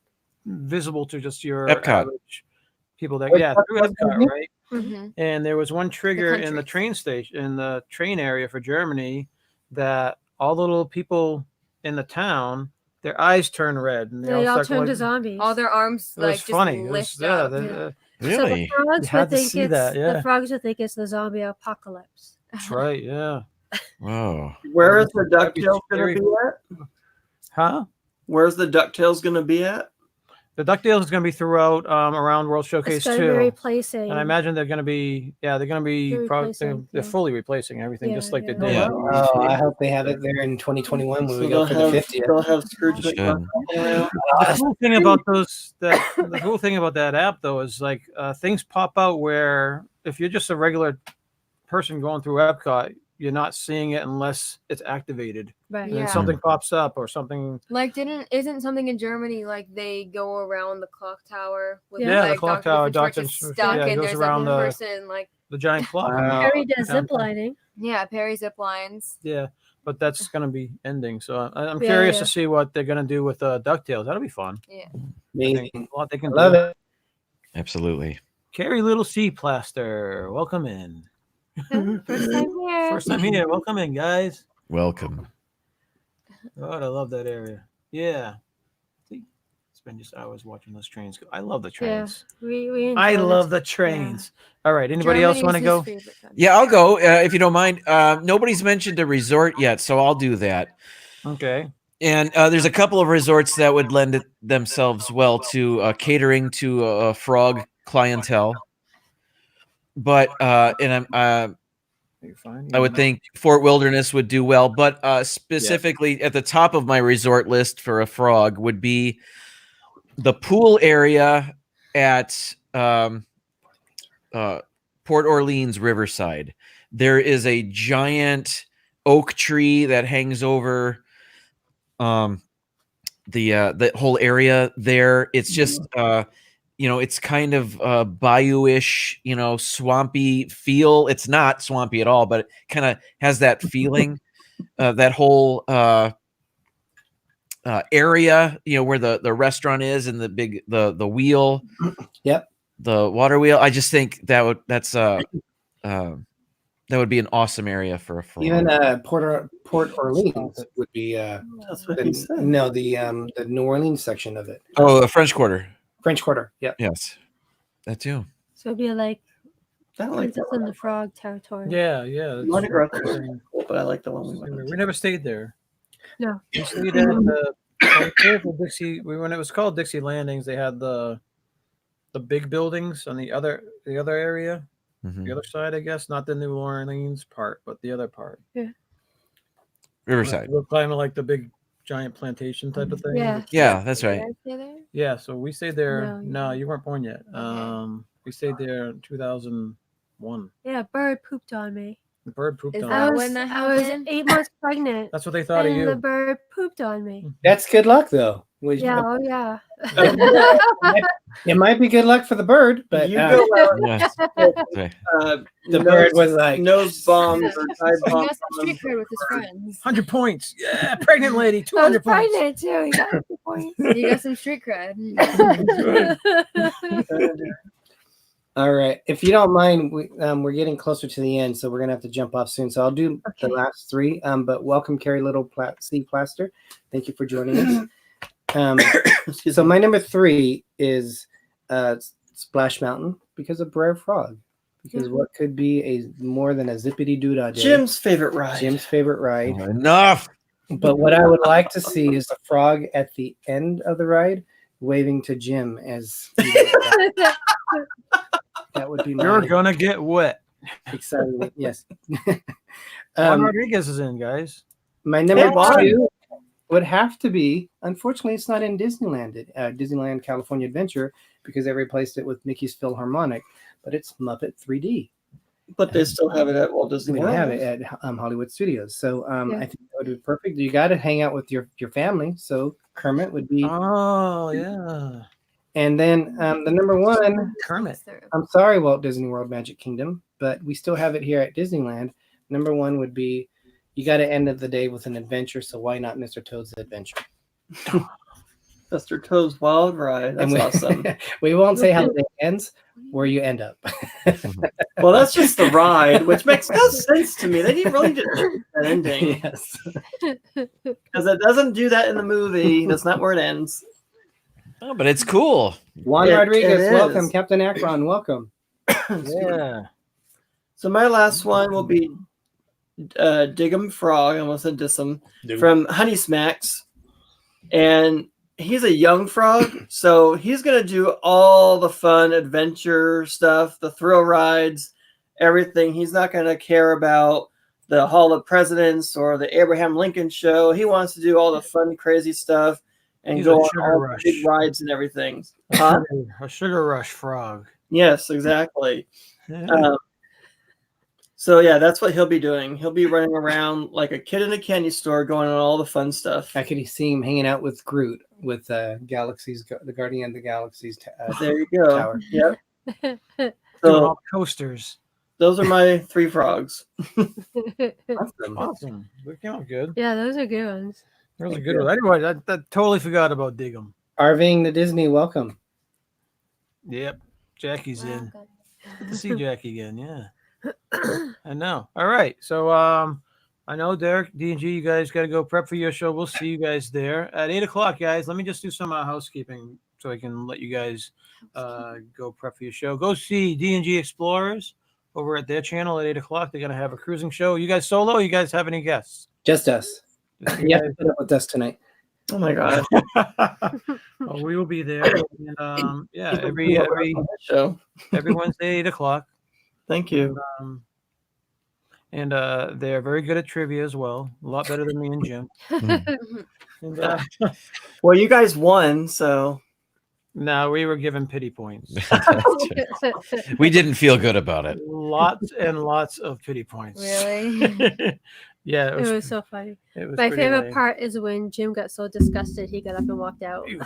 Speaker 2: visible to just your
Speaker 5: Epcot.
Speaker 2: average people that
Speaker 4: Wait,
Speaker 2: through
Speaker 4: DuckTales
Speaker 2: Epcot,
Speaker 4: company?
Speaker 2: right?
Speaker 6: Mhm.
Speaker 2: And there was one trigger in the
Speaker 6: countries.
Speaker 2: train station, in the train area for Germany, that all the little people in the town, their eyes turn red, and
Speaker 1: They all
Speaker 2: start
Speaker 1: turn
Speaker 2: going-
Speaker 1: to zombies.
Speaker 6: All their arms
Speaker 2: It was
Speaker 6: like just
Speaker 2: funny. It
Speaker 6: lift
Speaker 2: was, yeah,
Speaker 6: up.
Speaker 2: the-
Speaker 1: Yeah. So
Speaker 5: Really?
Speaker 1: the frogs
Speaker 2: had
Speaker 1: would
Speaker 2: to
Speaker 1: think
Speaker 2: see
Speaker 1: it's
Speaker 2: that, yeah.
Speaker 1: the frogs would think it's the zombie apocalypse.
Speaker 2: that's right. Yeah.
Speaker 5: Whoa.
Speaker 3: Where is the
Speaker 2: That'd be
Speaker 3: DuckTales going
Speaker 2: scary.
Speaker 3: to be at?
Speaker 2: Huh?
Speaker 3: Where's the DuckTales going to be at?
Speaker 2: The DuckTales is going to be throughout around World
Speaker 1: It's
Speaker 2: Showcase
Speaker 1: going to be
Speaker 2: 2.
Speaker 1: replacing.
Speaker 2: And I imagine they're going to be, they're going to be,
Speaker 1: They're replacing,
Speaker 2: they're
Speaker 1: yeah.
Speaker 2: fully replacing everything,
Speaker 1: Yeah,
Speaker 2: just like they
Speaker 1: yeah.
Speaker 2: did.
Speaker 5: Yeah.
Speaker 4: Oh, I hope they have it there in 2021 when
Speaker 3: So
Speaker 4: we go for the 50th.
Speaker 3: they'll have Scrooge
Speaker 5: Should.
Speaker 3: McDuck walking around.
Speaker 2: The cool thing about the cool thing about that app though is like things pop out where if you're just a regular person going through Epcot, you're not seeing it unless it's activated.
Speaker 1: Right.
Speaker 2: And
Speaker 6: Yeah.
Speaker 2: then something pops up or something.
Speaker 6: Like, isn't something in Germany like they go around the clock tower with
Speaker 1: Yeah.
Speaker 2: Yeah, the
Speaker 6: like
Speaker 2: clock
Speaker 6: Dr.
Speaker 2: tower,
Speaker 6: Doofenshmirtz
Speaker 2: Dr.
Speaker 6: is
Speaker 2: Doofenshmirtz,
Speaker 6: stuck,
Speaker 2: yeah, it
Speaker 6: and
Speaker 2: goes
Speaker 6: there's
Speaker 2: around
Speaker 6: that
Speaker 2: the-
Speaker 6: person like
Speaker 2: The giant clock.
Speaker 4: Wow.
Speaker 1: Harry does zip lining.
Speaker 6: yeah, Perry zip lines.
Speaker 2: Yeah, but that's going to be ending. So I'm
Speaker 1: Yeah,
Speaker 2: curious
Speaker 1: yeah.
Speaker 2: to see what they're going to do with DuckTales. That'll be fun. I
Speaker 4: Amazing.
Speaker 2: think a lot they can
Speaker 4: Love
Speaker 2: do.
Speaker 4: it.
Speaker 5: Absolutely.
Speaker 2: Carrie Little Sea Plaster, welcome in.
Speaker 6: First time here.
Speaker 2: First time here. Welcome in, guys.
Speaker 5: Welcome.
Speaker 2: God, I love that area. Yeah. See, spend just hours watching those trains go. I love the trains.
Speaker 1: We
Speaker 2: I
Speaker 1: enjoy
Speaker 2: love
Speaker 1: this.
Speaker 2: the trains. All right. Anybody else want to
Speaker 6: Germany's
Speaker 2: go?
Speaker 6: his favorite country.
Speaker 5: Yeah, I'll go if you don't mind. Nobody's mentioned a resort yet, so I'll do that.
Speaker 2: Okay.
Speaker 5: And there's a couple of resorts that would lend themselves well to catering to a frog clientele. But and
Speaker 2: You're fine.
Speaker 5: I would think Fort Wilderness would do well. But specifically at the top of my resort list for a frog would be the pool area at Port Orleans Riverside. There is a giant oak tree that hangs over the whole area there. It's just it's kind of bayou-ish, swampy feel. It's not swampy at all, but it kind of has that feeling. That whole area, where the restaurant is and the wheel.
Speaker 4: Yep.
Speaker 5: The water wheel. I just think that would be an awesome area for a frog.
Speaker 4: Even Port Orleans would be
Speaker 3: That's what he said.
Speaker 4: no the New Orleans section of it.
Speaker 5: Oh, the French Quarter.
Speaker 4: French Quarter. Yep.
Speaker 5: Yes, that too.
Speaker 1: So it'd be like
Speaker 3: I don't like
Speaker 1: Princess and the Frog territory.
Speaker 2: Yeah, yeah. that's
Speaker 3: Mardi Gras
Speaker 2: what
Speaker 3: is
Speaker 2: I'm saying.
Speaker 3: cool, but I like the one we went
Speaker 2: We
Speaker 3: to.
Speaker 2: never stayed there.
Speaker 1: No.
Speaker 2: We stayed at the Dixie. When it was called Dixie Landings, they had the big buildings on the other area,
Speaker 5: Mhm.
Speaker 2: the other side, I guess, not the New Orleans part, but the other part.
Speaker 5: Riverside.
Speaker 2: It looked kind of like the big giant plantation type of thing.
Speaker 1: Yeah.
Speaker 5: Yeah, that's right.
Speaker 6: Did I stay there?
Speaker 2: Yeah. So we stayed there.
Speaker 1: No, you
Speaker 2: No,
Speaker 1: didn't.
Speaker 2: you weren't born yet. We stayed there in 2001.
Speaker 1: Yeah, bird pooped on me.
Speaker 2: The bird pooped
Speaker 6: Is
Speaker 2: on.
Speaker 6: that
Speaker 1: I
Speaker 2: us.
Speaker 1: was,
Speaker 6: when that
Speaker 1: I was
Speaker 6: happened?
Speaker 1: 8 months pregnant.
Speaker 2: That's what they thought of
Speaker 1: And the
Speaker 2: you.
Speaker 1: bird pooped on me.
Speaker 4: That's good luck though.
Speaker 1: Yeah, oh yeah.
Speaker 4: It might be good luck for the bird, but
Speaker 3: You go out,
Speaker 5: Yes. Right.
Speaker 4: the bird was like
Speaker 3: nose bombs or dive
Speaker 6: He
Speaker 3: bombs.
Speaker 6: got some street cred with his friends.
Speaker 2: 100 points. Yeah, pregnant lady.
Speaker 1: I was
Speaker 2: 200 points.
Speaker 1: pregnant too. He got 2 points.
Speaker 6: You got some street cred.
Speaker 4: All right. If you don't mind, we're getting closer to the end, so we're gonna have to jump off soon. So I'll do the
Speaker 1: Okay.
Speaker 4: last three. But welcome, Carrie Little Sea Plaster. Thank you for joining us. So my number 3 is Splash Mountain because of Brer Frog. Because what could be more than a zippity doo dah day?
Speaker 3: Jim's favorite ride.
Speaker 4: Jim's favorite ride.
Speaker 5: Enough.
Speaker 4: But what I would like to see is the frog at the end of the ride waving to Jim as that would be
Speaker 2: You're
Speaker 4: my
Speaker 2: going to get wet.
Speaker 4: exciting. Yes.
Speaker 2: Juan Rodriguez is in, guys.
Speaker 4: My number
Speaker 3: Juan.
Speaker 4: 2 would have to be, unfortunately, it's not in Disneyland, Disneyland California Adventure, because they replaced it with Mickey's Philharmonic, but it's Muppet 3D.
Speaker 3: But they still have it at Walt Disney
Speaker 4: We
Speaker 3: World.
Speaker 4: have it at Hollywood Studios. So
Speaker 1: Yeah.
Speaker 4: I think that would be perfect. You got to hang out with your family. So Kermit would be.
Speaker 2: Oh, yeah.
Speaker 4: And then the number 1,
Speaker 2: Kermit.
Speaker 4: I'm sorry, Walt Disney World Magic Kingdom, but we still have it here at Disneyland. Number 1 would be, you got to end of the day with an adventure. So why not Mr. Toad's Adventure?
Speaker 3: Mr. Toad's Wild Ride. That's
Speaker 4: And we,
Speaker 3: awesome.
Speaker 4: we won't say how the day ends, where you end up.
Speaker 3: Well, that's just the ride, which makes no sense to me. They didn't really do that ending
Speaker 4: Yes.
Speaker 3: because it doesn't do that in the movie. That's not where it ends.
Speaker 5: Oh, but it's cool.
Speaker 4: Juan
Speaker 3: It
Speaker 4: Rodriguez, welcome.
Speaker 3: is.
Speaker 4: Captain Akron, welcome.
Speaker 2: Yeah.
Speaker 3: So my last one will be Dig 'em Frog. I almost said Diss 'em from Honey Smacks, and he's a young frog, so he's gonna do all the fun adventure stuff, the thrill rides, everything. He's not gonna care about the Hall of Presidents or the Abraham Lincoln show. He wants to do all the fun, crazy stuff and
Speaker 2: He's
Speaker 3: go
Speaker 2: a
Speaker 3: on
Speaker 2: sugar
Speaker 3: all
Speaker 2: rush.
Speaker 3: the big rides and everything.
Speaker 2: A
Speaker 3: Huh?
Speaker 2: a sugar rush frog.
Speaker 3: Yes, exactly.
Speaker 2: Yeah.
Speaker 3: So yeah, that's what he'll be doing. He'll be running around like a kid in a candy store, going on all the fun stuff.
Speaker 4: I could see him hanging out with Groot with the Guardian of the Galaxy's
Speaker 3: There you go.
Speaker 4: tower.
Speaker 3: Yep.
Speaker 2: Doing
Speaker 3: So
Speaker 2: all coasters.
Speaker 3: those are my 3 frogs.
Speaker 4: Awesome.
Speaker 2: Awesome. They came out good.
Speaker 1: Yeah, those are good ones.
Speaker 2: That was a
Speaker 3: Thank
Speaker 2: good
Speaker 3: you.
Speaker 2: one. Anyway, I totally forgot about Dig'em.
Speaker 4: Arving the Disney, welcome.
Speaker 2: Yep. Jackie's in.
Speaker 6: Welcome.
Speaker 2: Good to see Jackie again. Yeah. I know. All right. So I know Derek, D&G, you guys got to go prep for your show. We'll see you guys there at 8:00, guys. Let me just do some housekeeping so I can let you guys go prep for your show. Go see D&G Explorers over at their channel at 8:00. They're gonna have a cruising show. You guys solo? You guys have any guests?
Speaker 4: Just us.
Speaker 2: Just you
Speaker 4: You have to put up with us tonight.
Speaker 3: Oh my god.
Speaker 2: Oh, we will be there. And, yeah, every
Speaker 3: show.
Speaker 2: Wednesday 8:00.
Speaker 3: Thank you.
Speaker 2: And they're very good at trivia as well. A lot better than me and Jim. And,
Speaker 3: Well, you guys won, so
Speaker 2: no, we were given pity points.
Speaker 5: We didn't feel good about it.
Speaker 2: Lots and lots of pity points.
Speaker 6: Really?
Speaker 2: Yeah,
Speaker 1: It was so funny.
Speaker 2: it was
Speaker 1: My
Speaker 2: pretty
Speaker 1: favorite
Speaker 2: lame.
Speaker 1: part is when Jim got so disgusted he got up and walked out.
Speaker 3: we did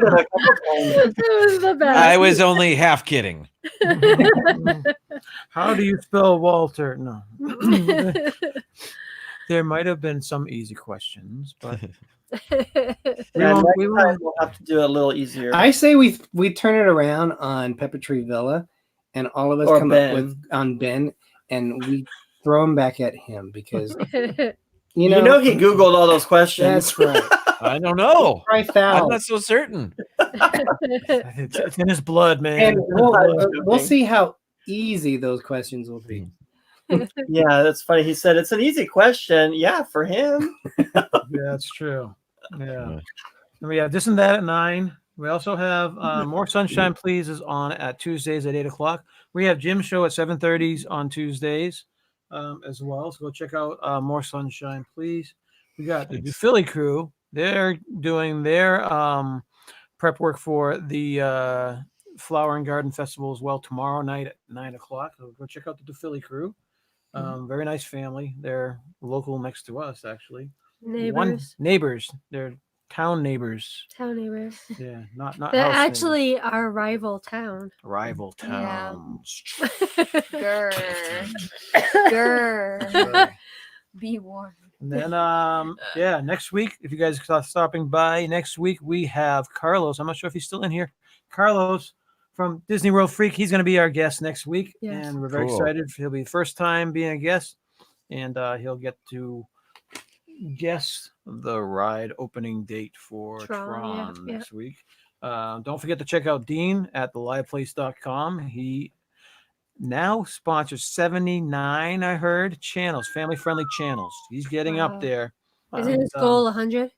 Speaker 3: that a couple times.
Speaker 1: It was the best.
Speaker 5: I was only half kidding.
Speaker 2: How do you spell Walter? No. There might have been some easy questions, but we
Speaker 3: Yeah,
Speaker 2: won't,
Speaker 3: next
Speaker 2: we
Speaker 3: time
Speaker 2: won't.
Speaker 3: we'll have to do it a little easier.
Speaker 4: I say we turn it around on Pepper Tree Villa, and all of us
Speaker 3: Or
Speaker 4: come
Speaker 3: Ben.
Speaker 4: up with on Ben, and we throw him back at him because
Speaker 3: you
Speaker 4: you
Speaker 3: know,
Speaker 4: know,
Speaker 3: he Googled all those questions.
Speaker 4: that's right.
Speaker 5: I don't know.
Speaker 4: Try
Speaker 5: I'm
Speaker 4: foul.
Speaker 5: not so certain.
Speaker 2: It's in his blood, man.
Speaker 4: And we'll
Speaker 3: joking.
Speaker 4: see how easy those questions will be.
Speaker 3: Yeah, that's funny. He said it's an easy question. Yeah, for him.
Speaker 2: Yeah, that's true. Yeah. And we have this and that at 9. We also have More Sunshine Please is on at Tuesdays at 8:00. We have Jim's show at 7:30 on Tuesdays as well. So go check out More Sunshine Please. We got the Philly crew. They're doing their prep work for the Flower and Garden Festival as well tomorrow night at 9:00. So go check out the Philly crew. Very nice family. They're local next to us, actually.
Speaker 1: Neighbors.
Speaker 2: They're town neighbors.
Speaker 1: Town neighbors.
Speaker 2: Yeah, not
Speaker 1: They're
Speaker 2: house neighbors.
Speaker 1: actually our rival town.
Speaker 2: Rival
Speaker 6: Yeah.
Speaker 2: towns.
Speaker 6: Grr. Grr. Be warned.
Speaker 2: And then yeah, next week, if you guys are stopping by, next week we have Carlos. I'm not sure if he's still in here. Carlos from Disney World Freak. He's going to be our guest next week.
Speaker 1: Yes.
Speaker 2: And we're very
Speaker 5: Cool.
Speaker 2: excited. He'll be the first time being a guest. And he'll get to guess the ride opening date for
Speaker 1: Tron,
Speaker 2: Tron
Speaker 1: yeah.
Speaker 2: next week. Don't forget to check out Dean at theliveplace.com. He now sponsors 79, I heard, channels, family-friendly channels. He's getting
Speaker 1: Wow.
Speaker 2: up there.
Speaker 1: Isn't his
Speaker 2: And,
Speaker 1: goal 100?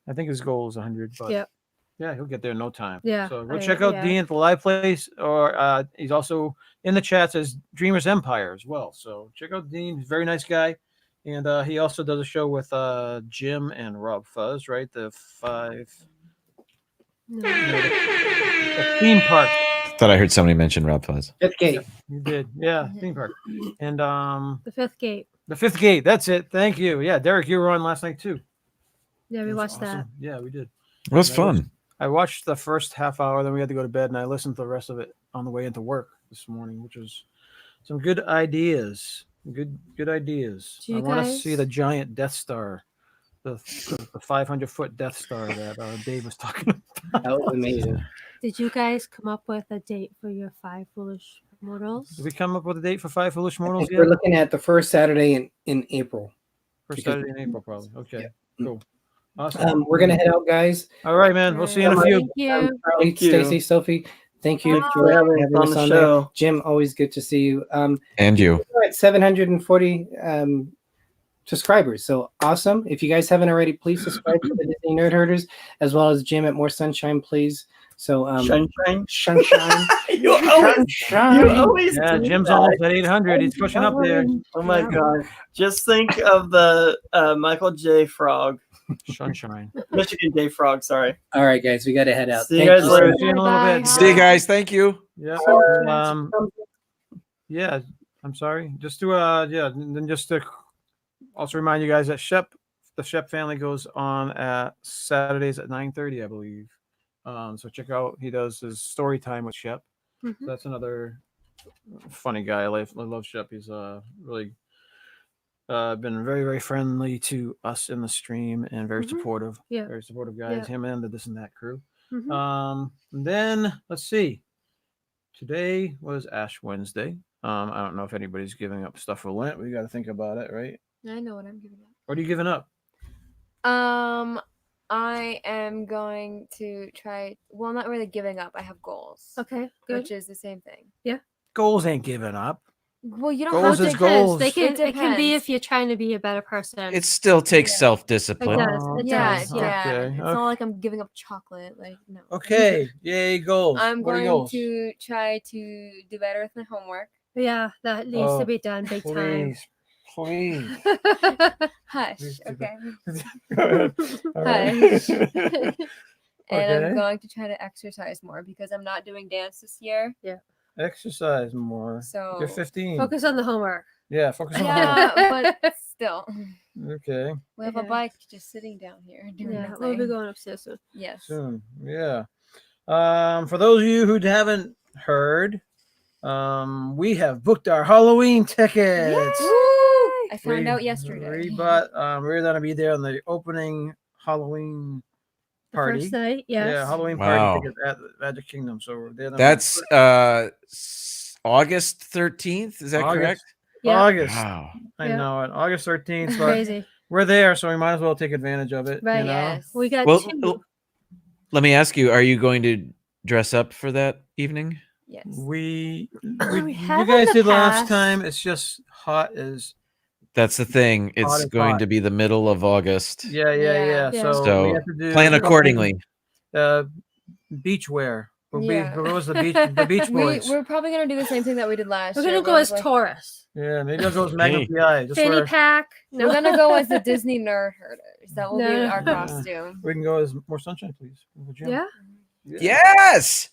Speaker 2: I think his goal is 100, but
Speaker 1: Yep.
Speaker 2: yeah, he'll get there in no time.
Speaker 1: Yeah,
Speaker 2: So go
Speaker 1: I-
Speaker 2: check out
Speaker 1: yeah.
Speaker 2: Dean at the Live Place, or he's also in the chats as Dreamers Empire as well. So check out Dean. He's a very nice guy. And he also does a show with Jim and Rob Fuzz, right? The theme park.
Speaker 5: Thought I heard somebody mention Rob Fuzz.
Speaker 4: Okay.
Speaker 2: You did. Yeah, theme park. And
Speaker 1: The fifth gate.
Speaker 2: the Fifth Gate. That's it. Thank you. Yeah, Derek, you were on last night too.
Speaker 1: Yeah, we
Speaker 2: It was
Speaker 1: watched that.
Speaker 2: awesome. Yeah, we did.
Speaker 5: It was
Speaker 2: That
Speaker 5: fun.
Speaker 2: I watched the first half hour, then we had to go to bed, and I listened to the rest of it on the way into work this morning, which was some good ideas. Good ideas.
Speaker 1: Do
Speaker 2: I
Speaker 1: you
Speaker 2: want to
Speaker 1: guys-
Speaker 2: see the giant Death Star, the 500-foot Death Star that Dave was talking about.
Speaker 4: That was amazing.
Speaker 1: Did you guys come up with a date for your 5 foolish mortals?
Speaker 2: Did we come up with a date for Five Foolish Mortals
Speaker 4: We're
Speaker 2: yet?
Speaker 4: looking at the first Saturday in April.
Speaker 2: First
Speaker 4: because-
Speaker 2: Saturday in April, probably. Okay,
Speaker 4: Yeah.
Speaker 2: cool. Awesome.
Speaker 4: We're gonna head out, guys.
Speaker 2: All right, man. We'll see you in a few.
Speaker 1: Thank you.
Speaker 4: Charlie,
Speaker 3: Thank you.
Speaker 4: Stacy, Sophie, thank you
Speaker 6: Bye.
Speaker 4: for
Speaker 3: having
Speaker 4: having
Speaker 3: us
Speaker 4: us
Speaker 3: on the
Speaker 4: on there.
Speaker 3: show.
Speaker 4: Jim, always good to see you.
Speaker 5: And you.
Speaker 4: We're at 740 subscribers. So awesome. If you guys haven't already, please subscribe to the Disney Nerd Herders, as well as Jim at More Sunshine, please. So
Speaker 3: Sunshine.
Speaker 4: Sunshine.
Speaker 3: You always,
Speaker 2: Yeah,
Speaker 3: do
Speaker 2: Jim's
Speaker 3: that.
Speaker 2: almost at 800. He's pushing up there.
Speaker 3: Oh my
Speaker 2: Yeah.
Speaker 3: god! Just think of the Michael J. Frog,
Speaker 2: Sunshine.
Speaker 3: Michigan J. Frog. Sorry.
Speaker 4: All right, guys, we got to head out.
Speaker 3: See you
Speaker 4: Thank
Speaker 3: guys
Speaker 4: so
Speaker 3: later.
Speaker 4: much.
Speaker 2: See you in a little
Speaker 6: Bye.
Speaker 2: bit.
Speaker 5: See you guys. Thank you.
Speaker 2: Yeah.
Speaker 4: Um,
Speaker 2: Yeah. I'm sorry. Just to and then just to also remind you guys that the Shep family goes on at Saturdays at 9:30, I believe. So check out, he does his story time with Shep.
Speaker 1: Mhm.
Speaker 2: So that's another funny guy. I love Shep. He's really been very, very friendly to us in the stream and very
Speaker 1: Mhm.
Speaker 2: supportive.
Speaker 1: Yeah.
Speaker 2: Very supportive guys.
Speaker 1: Yeah.
Speaker 2: Him and the This and That crew.
Speaker 1: Mhm.
Speaker 2: And then let's see. Today was Ash Wednesday. I don't know if anybody's giving up stuff for Lent. We got to think about it, right?
Speaker 6: I know what I'm giving up.
Speaker 2: What are you giving up?
Speaker 6: I am going to try. Well, not really giving up. I have goals,
Speaker 1: Okay, good.
Speaker 6: which is the same thing.
Speaker 2: Goals ain't giving up.
Speaker 6: Well, you don't
Speaker 2: Goals
Speaker 6: have
Speaker 2: is
Speaker 6: to.
Speaker 2: goals.
Speaker 1: They can,
Speaker 6: It
Speaker 1: it can be
Speaker 6: depends.
Speaker 1: if you're trying to be a better person.
Speaker 5: It still takes
Speaker 6: Yeah.
Speaker 5: self-discipline.
Speaker 1: It does. It
Speaker 6: Yeah,
Speaker 1: does.
Speaker 6: yeah.
Speaker 2: Okay,
Speaker 6: It's
Speaker 2: okay.
Speaker 6: not like I'm giving up chocolate. Like no.
Speaker 2: Okay. Yay, goals.
Speaker 6: I'm
Speaker 2: what are
Speaker 6: going
Speaker 2: goals?
Speaker 6: to try to do better with my homework.
Speaker 1: Yeah, that needs
Speaker 2: Oh,
Speaker 1: to be done big time.
Speaker 2: Please.
Speaker 6: Hush.
Speaker 2: Please do
Speaker 6: Okay.
Speaker 2: All
Speaker 6: Hush.
Speaker 2: right.
Speaker 6: And
Speaker 2: Okay.
Speaker 6: I'm going to try to exercise more because I'm not doing dance this year.
Speaker 2: Exercise more.
Speaker 6: So
Speaker 2: You're 15.
Speaker 1: Focus on the homework.
Speaker 2: Yeah, focus on
Speaker 6: yeah, but still,
Speaker 2: Okay.
Speaker 6: we have a
Speaker 1: Yeah.
Speaker 6: bike just sitting down here doing
Speaker 1: Yeah, we'll be
Speaker 6: nothing.
Speaker 1: going upstairs soon.
Speaker 6: Yes.
Speaker 2: Soon. Yeah. For those of you who haven't heard, we have booked our Halloween tickets.
Speaker 6: I found out yesterday.
Speaker 2: We bought. We're gonna be there on the opening Halloween
Speaker 1: The
Speaker 2: party.
Speaker 1: first night, yes.
Speaker 2: Yeah, Halloween
Speaker 5: Wow.
Speaker 2: party tickets at Magic Kingdom. So we're there.
Speaker 5: That's August 13th. Is that
Speaker 2: August.
Speaker 5: correct?
Speaker 1: Yeah.
Speaker 2: August.
Speaker 5: Wow.
Speaker 2: I
Speaker 1: Yeah.
Speaker 2: know it. August 13th. But
Speaker 1: Crazy.
Speaker 2: we're there, so we might as well take advantage of it.
Speaker 1: Right.
Speaker 2: You know?
Speaker 6: Yes.
Speaker 1: We got
Speaker 5: Well,
Speaker 1: two.
Speaker 5: let me ask you: are you going to dress up for that evening?
Speaker 6: Yes.
Speaker 2: We
Speaker 1: We
Speaker 2: you
Speaker 1: have in
Speaker 2: guys
Speaker 1: the
Speaker 2: did last
Speaker 1: past.
Speaker 2: time. It's just hot as
Speaker 5: That's the thing.
Speaker 2: Hot
Speaker 5: It's
Speaker 2: as
Speaker 5: going
Speaker 2: hot.
Speaker 5: to be the middle of August.
Speaker 2: yeah.
Speaker 1: Yeah.
Speaker 2: So,
Speaker 5: So
Speaker 2: we have to do
Speaker 5: plan accordingly.
Speaker 2: Beach wear. We'll
Speaker 6: Yeah.
Speaker 2: be, what was the beach boys?
Speaker 6: We're probably gonna do the same thing that we did last
Speaker 1: We're
Speaker 6: year.
Speaker 1: gonna go
Speaker 6: where
Speaker 1: as
Speaker 6: it's like-
Speaker 1: Taurus.
Speaker 2: Yeah, maybe I'll go as Magnum
Speaker 5: Hey.
Speaker 2: PI. Just
Speaker 1: Fanny
Speaker 2: where
Speaker 1: pack.
Speaker 6: We're gonna go as the Disney Nerd Herders. That will be
Speaker 1: No.
Speaker 6: our costume.
Speaker 2: we can go as More Sunshine, please. With Jim.
Speaker 1: Yeah.
Speaker 5: Yes,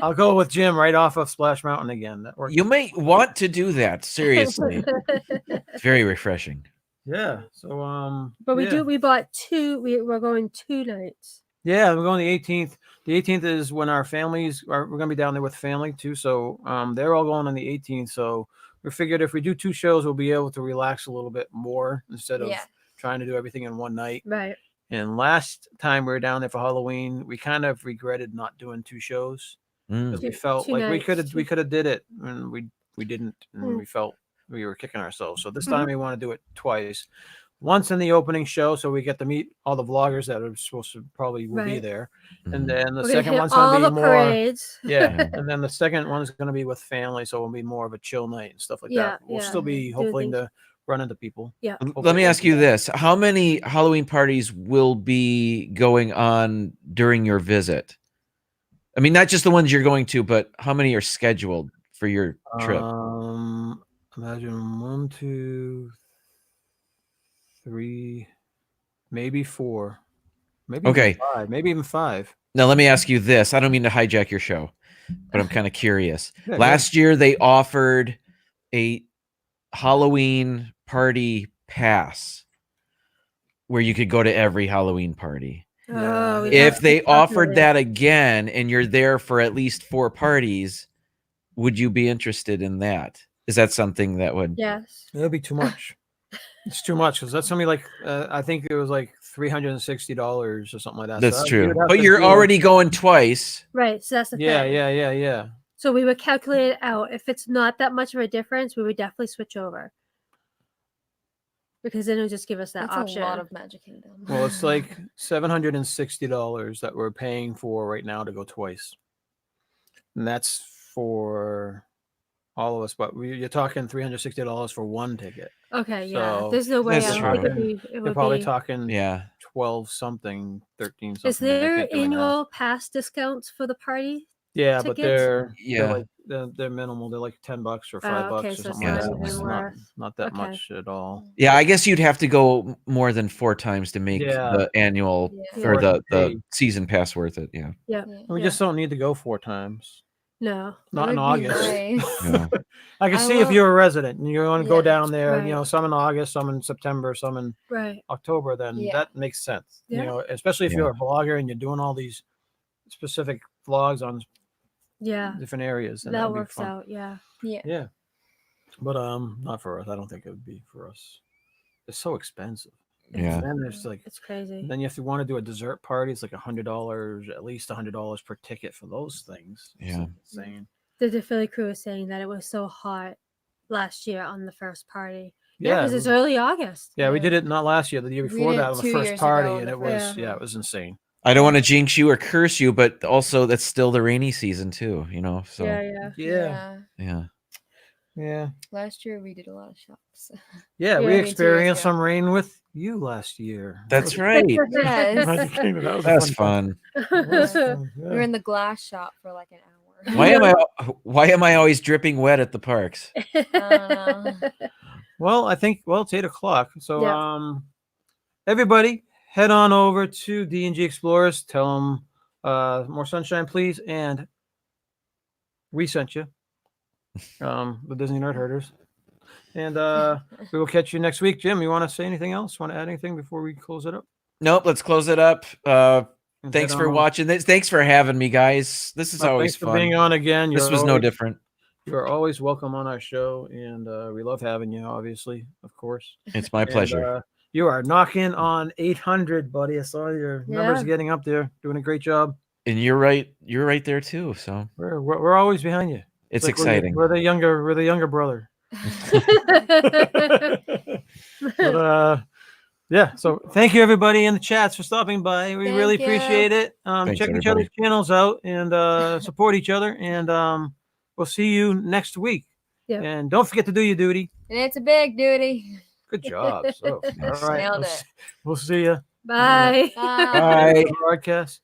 Speaker 2: I'll go with Jim right off of Splash Mountain again. That works.
Speaker 5: you may want to do that. Seriously, it's very refreshing.
Speaker 2: Yeah. So
Speaker 1: But
Speaker 2: yeah.
Speaker 1: we bought two. We're going 2 nights.
Speaker 2: Yeah, we're going the 18th. The 18th is when our families are. We're gonna be down there with family too. So they're all going on the 18th. So we figured if we do 2 shows, we'll be able to relax a little bit more instead of
Speaker 6: Yeah.
Speaker 2: trying to do everything in one night.
Speaker 1: Right.
Speaker 2: And last time we were down there for Halloween, we kind of regretted not doing 2 shows
Speaker 5: Mm.
Speaker 2: because we
Speaker 1: Two-
Speaker 2: felt
Speaker 1: 2
Speaker 2: like we
Speaker 1: nights,
Speaker 2: could have
Speaker 1: two-
Speaker 2: we could have did it and we didn't, and
Speaker 1: Mm.
Speaker 2: we felt we were kicking ourselves. So this
Speaker 1: Mhm.
Speaker 2: time we want to do it twice. Once in the opening show, so we get to meet all the vloggers that are supposed to probably will be
Speaker 1: Right.
Speaker 2: there,
Speaker 5: Mhm.
Speaker 2: and then the
Speaker 1: We're gonna
Speaker 2: second
Speaker 1: hit
Speaker 2: one's
Speaker 1: all
Speaker 2: gonna
Speaker 1: the
Speaker 2: be more.
Speaker 1: parades.
Speaker 2: Yeah,
Speaker 5: Yeah.
Speaker 2: and then the second one is going to be with family, so it'll be more of a chill night and stuff like
Speaker 1: Yeah,
Speaker 2: that. We'll
Speaker 1: yeah.
Speaker 2: still be
Speaker 1: Doing
Speaker 2: hopefully
Speaker 1: things-
Speaker 2: to run into people.
Speaker 1: Yeah.
Speaker 5: Let me ask you this: how many Halloween parties will be going on during your visit? I mean, not just the ones you're going to, but how many are scheduled for your trip?
Speaker 2: Imagine 1, 2, 3, maybe 4, maybe
Speaker 5: Okay.
Speaker 2: even 5, maybe even 5.
Speaker 5: Now, let me ask you this. I don't mean to hijack your show, but I'm kind of curious.
Speaker 2: Yeah,
Speaker 5: Last year, they offered a Halloween party pass where you could go to every Halloween party.
Speaker 1: Oh, we'd
Speaker 5: If
Speaker 1: have
Speaker 5: they
Speaker 1: to
Speaker 5: offered
Speaker 1: calculate.
Speaker 5: that again and you're there for at least 4 parties, would you be interested in that? Is that something that would?
Speaker 1: Yes.
Speaker 2: It'll be too much. It's too much because that's something like I think it was like $360 or something like that.
Speaker 5: That's
Speaker 2: So you
Speaker 5: true.
Speaker 2: would have
Speaker 5: But
Speaker 2: to
Speaker 5: you're
Speaker 2: do-
Speaker 5: already going twice.
Speaker 1: Right. So that's the
Speaker 2: Yeah,
Speaker 1: thing.
Speaker 2: yeah.
Speaker 1: So we would calculate it out. If it's not that much of a difference, we would definitely switch over. Because then it'll just give us that
Speaker 6: That's
Speaker 1: option.
Speaker 6: a lot of Magic Kingdom.
Speaker 2: Well, it's like $760 that we're paying for right now to go twice, and that's for all of us, but you're talking $360 for one ticket.
Speaker 1: Okay, yeah.
Speaker 2: So,
Speaker 1: There's no way
Speaker 5: That's
Speaker 1: it
Speaker 5: true.
Speaker 1: would be. It
Speaker 2: You're
Speaker 1: would
Speaker 2: probably
Speaker 1: be.
Speaker 2: talking
Speaker 5: Yeah.
Speaker 2: 12 something, 13 something.
Speaker 1: Is
Speaker 2: I
Speaker 1: there
Speaker 2: can't do my math.
Speaker 1: annual pass discounts for the party?
Speaker 2: Yeah, but
Speaker 1: tickets?
Speaker 2: they're
Speaker 5: Yeah.
Speaker 2: like they're minimal. They're like $10 or $5
Speaker 1: okay,
Speaker 2: or
Speaker 1: so
Speaker 2: something
Speaker 5: it's
Speaker 2: like
Speaker 5: not
Speaker 2: that.
Speaker 5: even
Speaker 2: It's
Speaker 1: worth-
Speaker 2: not that
Speaker 1: okay.
Speaker 2: much at all.
Speaker 5: Yeah, I guess you'd have to go more than 4 times to make
Speaker 2: Yeah.
Speaker 5: the annual
Speaker 6: Yeah.
Speaker 5: or
Speaker 2: Or
Speaker 5: the
Speaker 2: pay.
Speaker 5: season pass worth it. Yeah.
Speaker 1: Yeah.
Speaker 6: Yeah.
Speaker 2: We
Speaker 1: Yeah.
Speaker 2: just don't need to go 4 times.
Speaker 1: No.
Speaker 2: Not in
Speaker 6: That would be
Speaker 2: August.
Speaker 6: nice.
Speaker 5: Yeah.
Speaker 2: I can
Speaker 6: I
Speaker 2: see if
Speaker 6: will-
Speaker 2: you're a resident and you want to go
Speaker 6: Yeah.
Speaker 2: down there,
Speaker 1: Right.
Speaker 2: some in August, some in September, some in
Speaker 1: Right.
Speaker 2: October, then
Speaker 6: Yeah.
Speaker 2: that makes sense.
Speaker 1: Yeah.
Speaker 2: Especially if
Speaker 5: Yeah.
Speaker 2: you're a blogger and you're doing all these specific vlogs on
Speaker 1: Yeah.
Speaker 2: different areas. Then
Speaker 1: That
Speaker 2: that'd be
Speaker 1: works
Speaker 2: fun.
Speaker 1: out. Yeah.
Speaker 6: Yeah.
Speaker 2: Yeah. But not for us. I don't think it would be for us. It's so expensive.
Speaker 5: Yeah.
Speaker 2: And then there's like
Speaker 1: It's crazy.
Speaker 2: then if you want to do a dessert party, it's like $100, at least $100 per ticket for those things. It's
Speaker 5: Yeah.
Speaker 2: insane.
Speaker 1: The Philly crew was saying that it was so hot last year on the first party. Yeah,
Speaker 2: Yeah.
Speaker 1: because it's early August.
Speaker 2: Yeah, we
Speaker 6: Yeah.
Speaker 2: did it not last year, the year
Speaker 6: We
Speaker 2: before
Speaker 6: did
Speaker 2: that on the
Speaker 6: 2
Speaker 2: first
Speaker 6: years
Speaker 2: party,
Speaker 6: ago,
Speaker 2: and
Speaker 6: the
Speaker 2: it was
Speaker 1: first
Speaker 2: it was insane.
Speaker 5: I don't want to jinx you or curse you, but also that's still the rainy season too, So
Speaker 1: Yeah.
Speaker 5: yeah.
Speaker 2: Yeah.
Speaker 6: Last year we did a lot of shops.
Speaker 2: Yeah, we
Speaker 1: Yeah.
Speaker 2: experienced
Speaker 6: ago.
Speaker 2: some rain with you last year.
Speaker 5: That's right.
Speaker 6: Yes.
Speaker 2: That was a
Speaker 5: That's
Speaker 2: fun
Speaker 5: fun.
Speaker 2: time. That was
Speaker 6: Yeah.
Speaker 2: fun,
Speaker 6: We were
Speaker 2: yeah.
Speaker 6: in the glass shop for like an hour.
Speaker 5: Why am I always dripping wet at the parks?
Speaker 2: Well, I think it's 8:00. So
Speaker 1: Yeah.
Speaker 2: everybody head on over to D&G Explorers. Tell them more sunshine, please, and we sent you. The Disney Nerd Herders. And we will catch you next week. Jim, you want to say anything else? Want to add anything before we close it up?
Speaker 5: Nope, let's close it up.
Speaker 2: And
Speaker 5: Thanks
Speaker 2: head
Speaker 5: for
Speaker 2: on over.
Speaker 5: watching this. Thanks for having me, guys. This is always
Speaker 2: Thanks for
Speaker 5: fun.
Speaker 2: being on again.
Speaker 5: This was no different.
Speaker 2: You're always welcome on our show, and we love having you, obviously, of course.
Speaker 5: It's my
Speaker 2: And,
Speaker 5: pleasure.
Speaker 2: you are knocking on 800, buddy. I saw your numbers
Speaker 1: Yeah.
Speaker 2: getting up there, doing a great job.
Speaker 5: And you're right there too. So
Speaker 2: We're always behind you.
Speaker 5: it's
Speaker 2: like
Speaker 5: exciting.
Speaker 2: We're the younger brother. But yeah. So thank you everybody in the chats for stopping by. We
Speaker 6: Thank
Speaker 2: really
Speaker 6: you.
Speaker 2: appreciate it.
Speaker 5: Thanks,
Speaker 2: Check each
Speaker 5: everybody.
Speaker 2: other's channels out and support each other. And we'll see you next week.
Speaker 1: Yeah.
Speaker 2: And don't forget to do your duty.
Speaker 6: And it's a big duty.
Speaker 2: Good job. So, all right.
Speaker 6: Nailed
Speaker 2: We'll,
Speaker 6: it.
Speaker 2: we'll see you.
Speaker 1: Bye.
Speaker 6: Bye.
Speaker 5: Bye.
Speaker 2: Broadcast.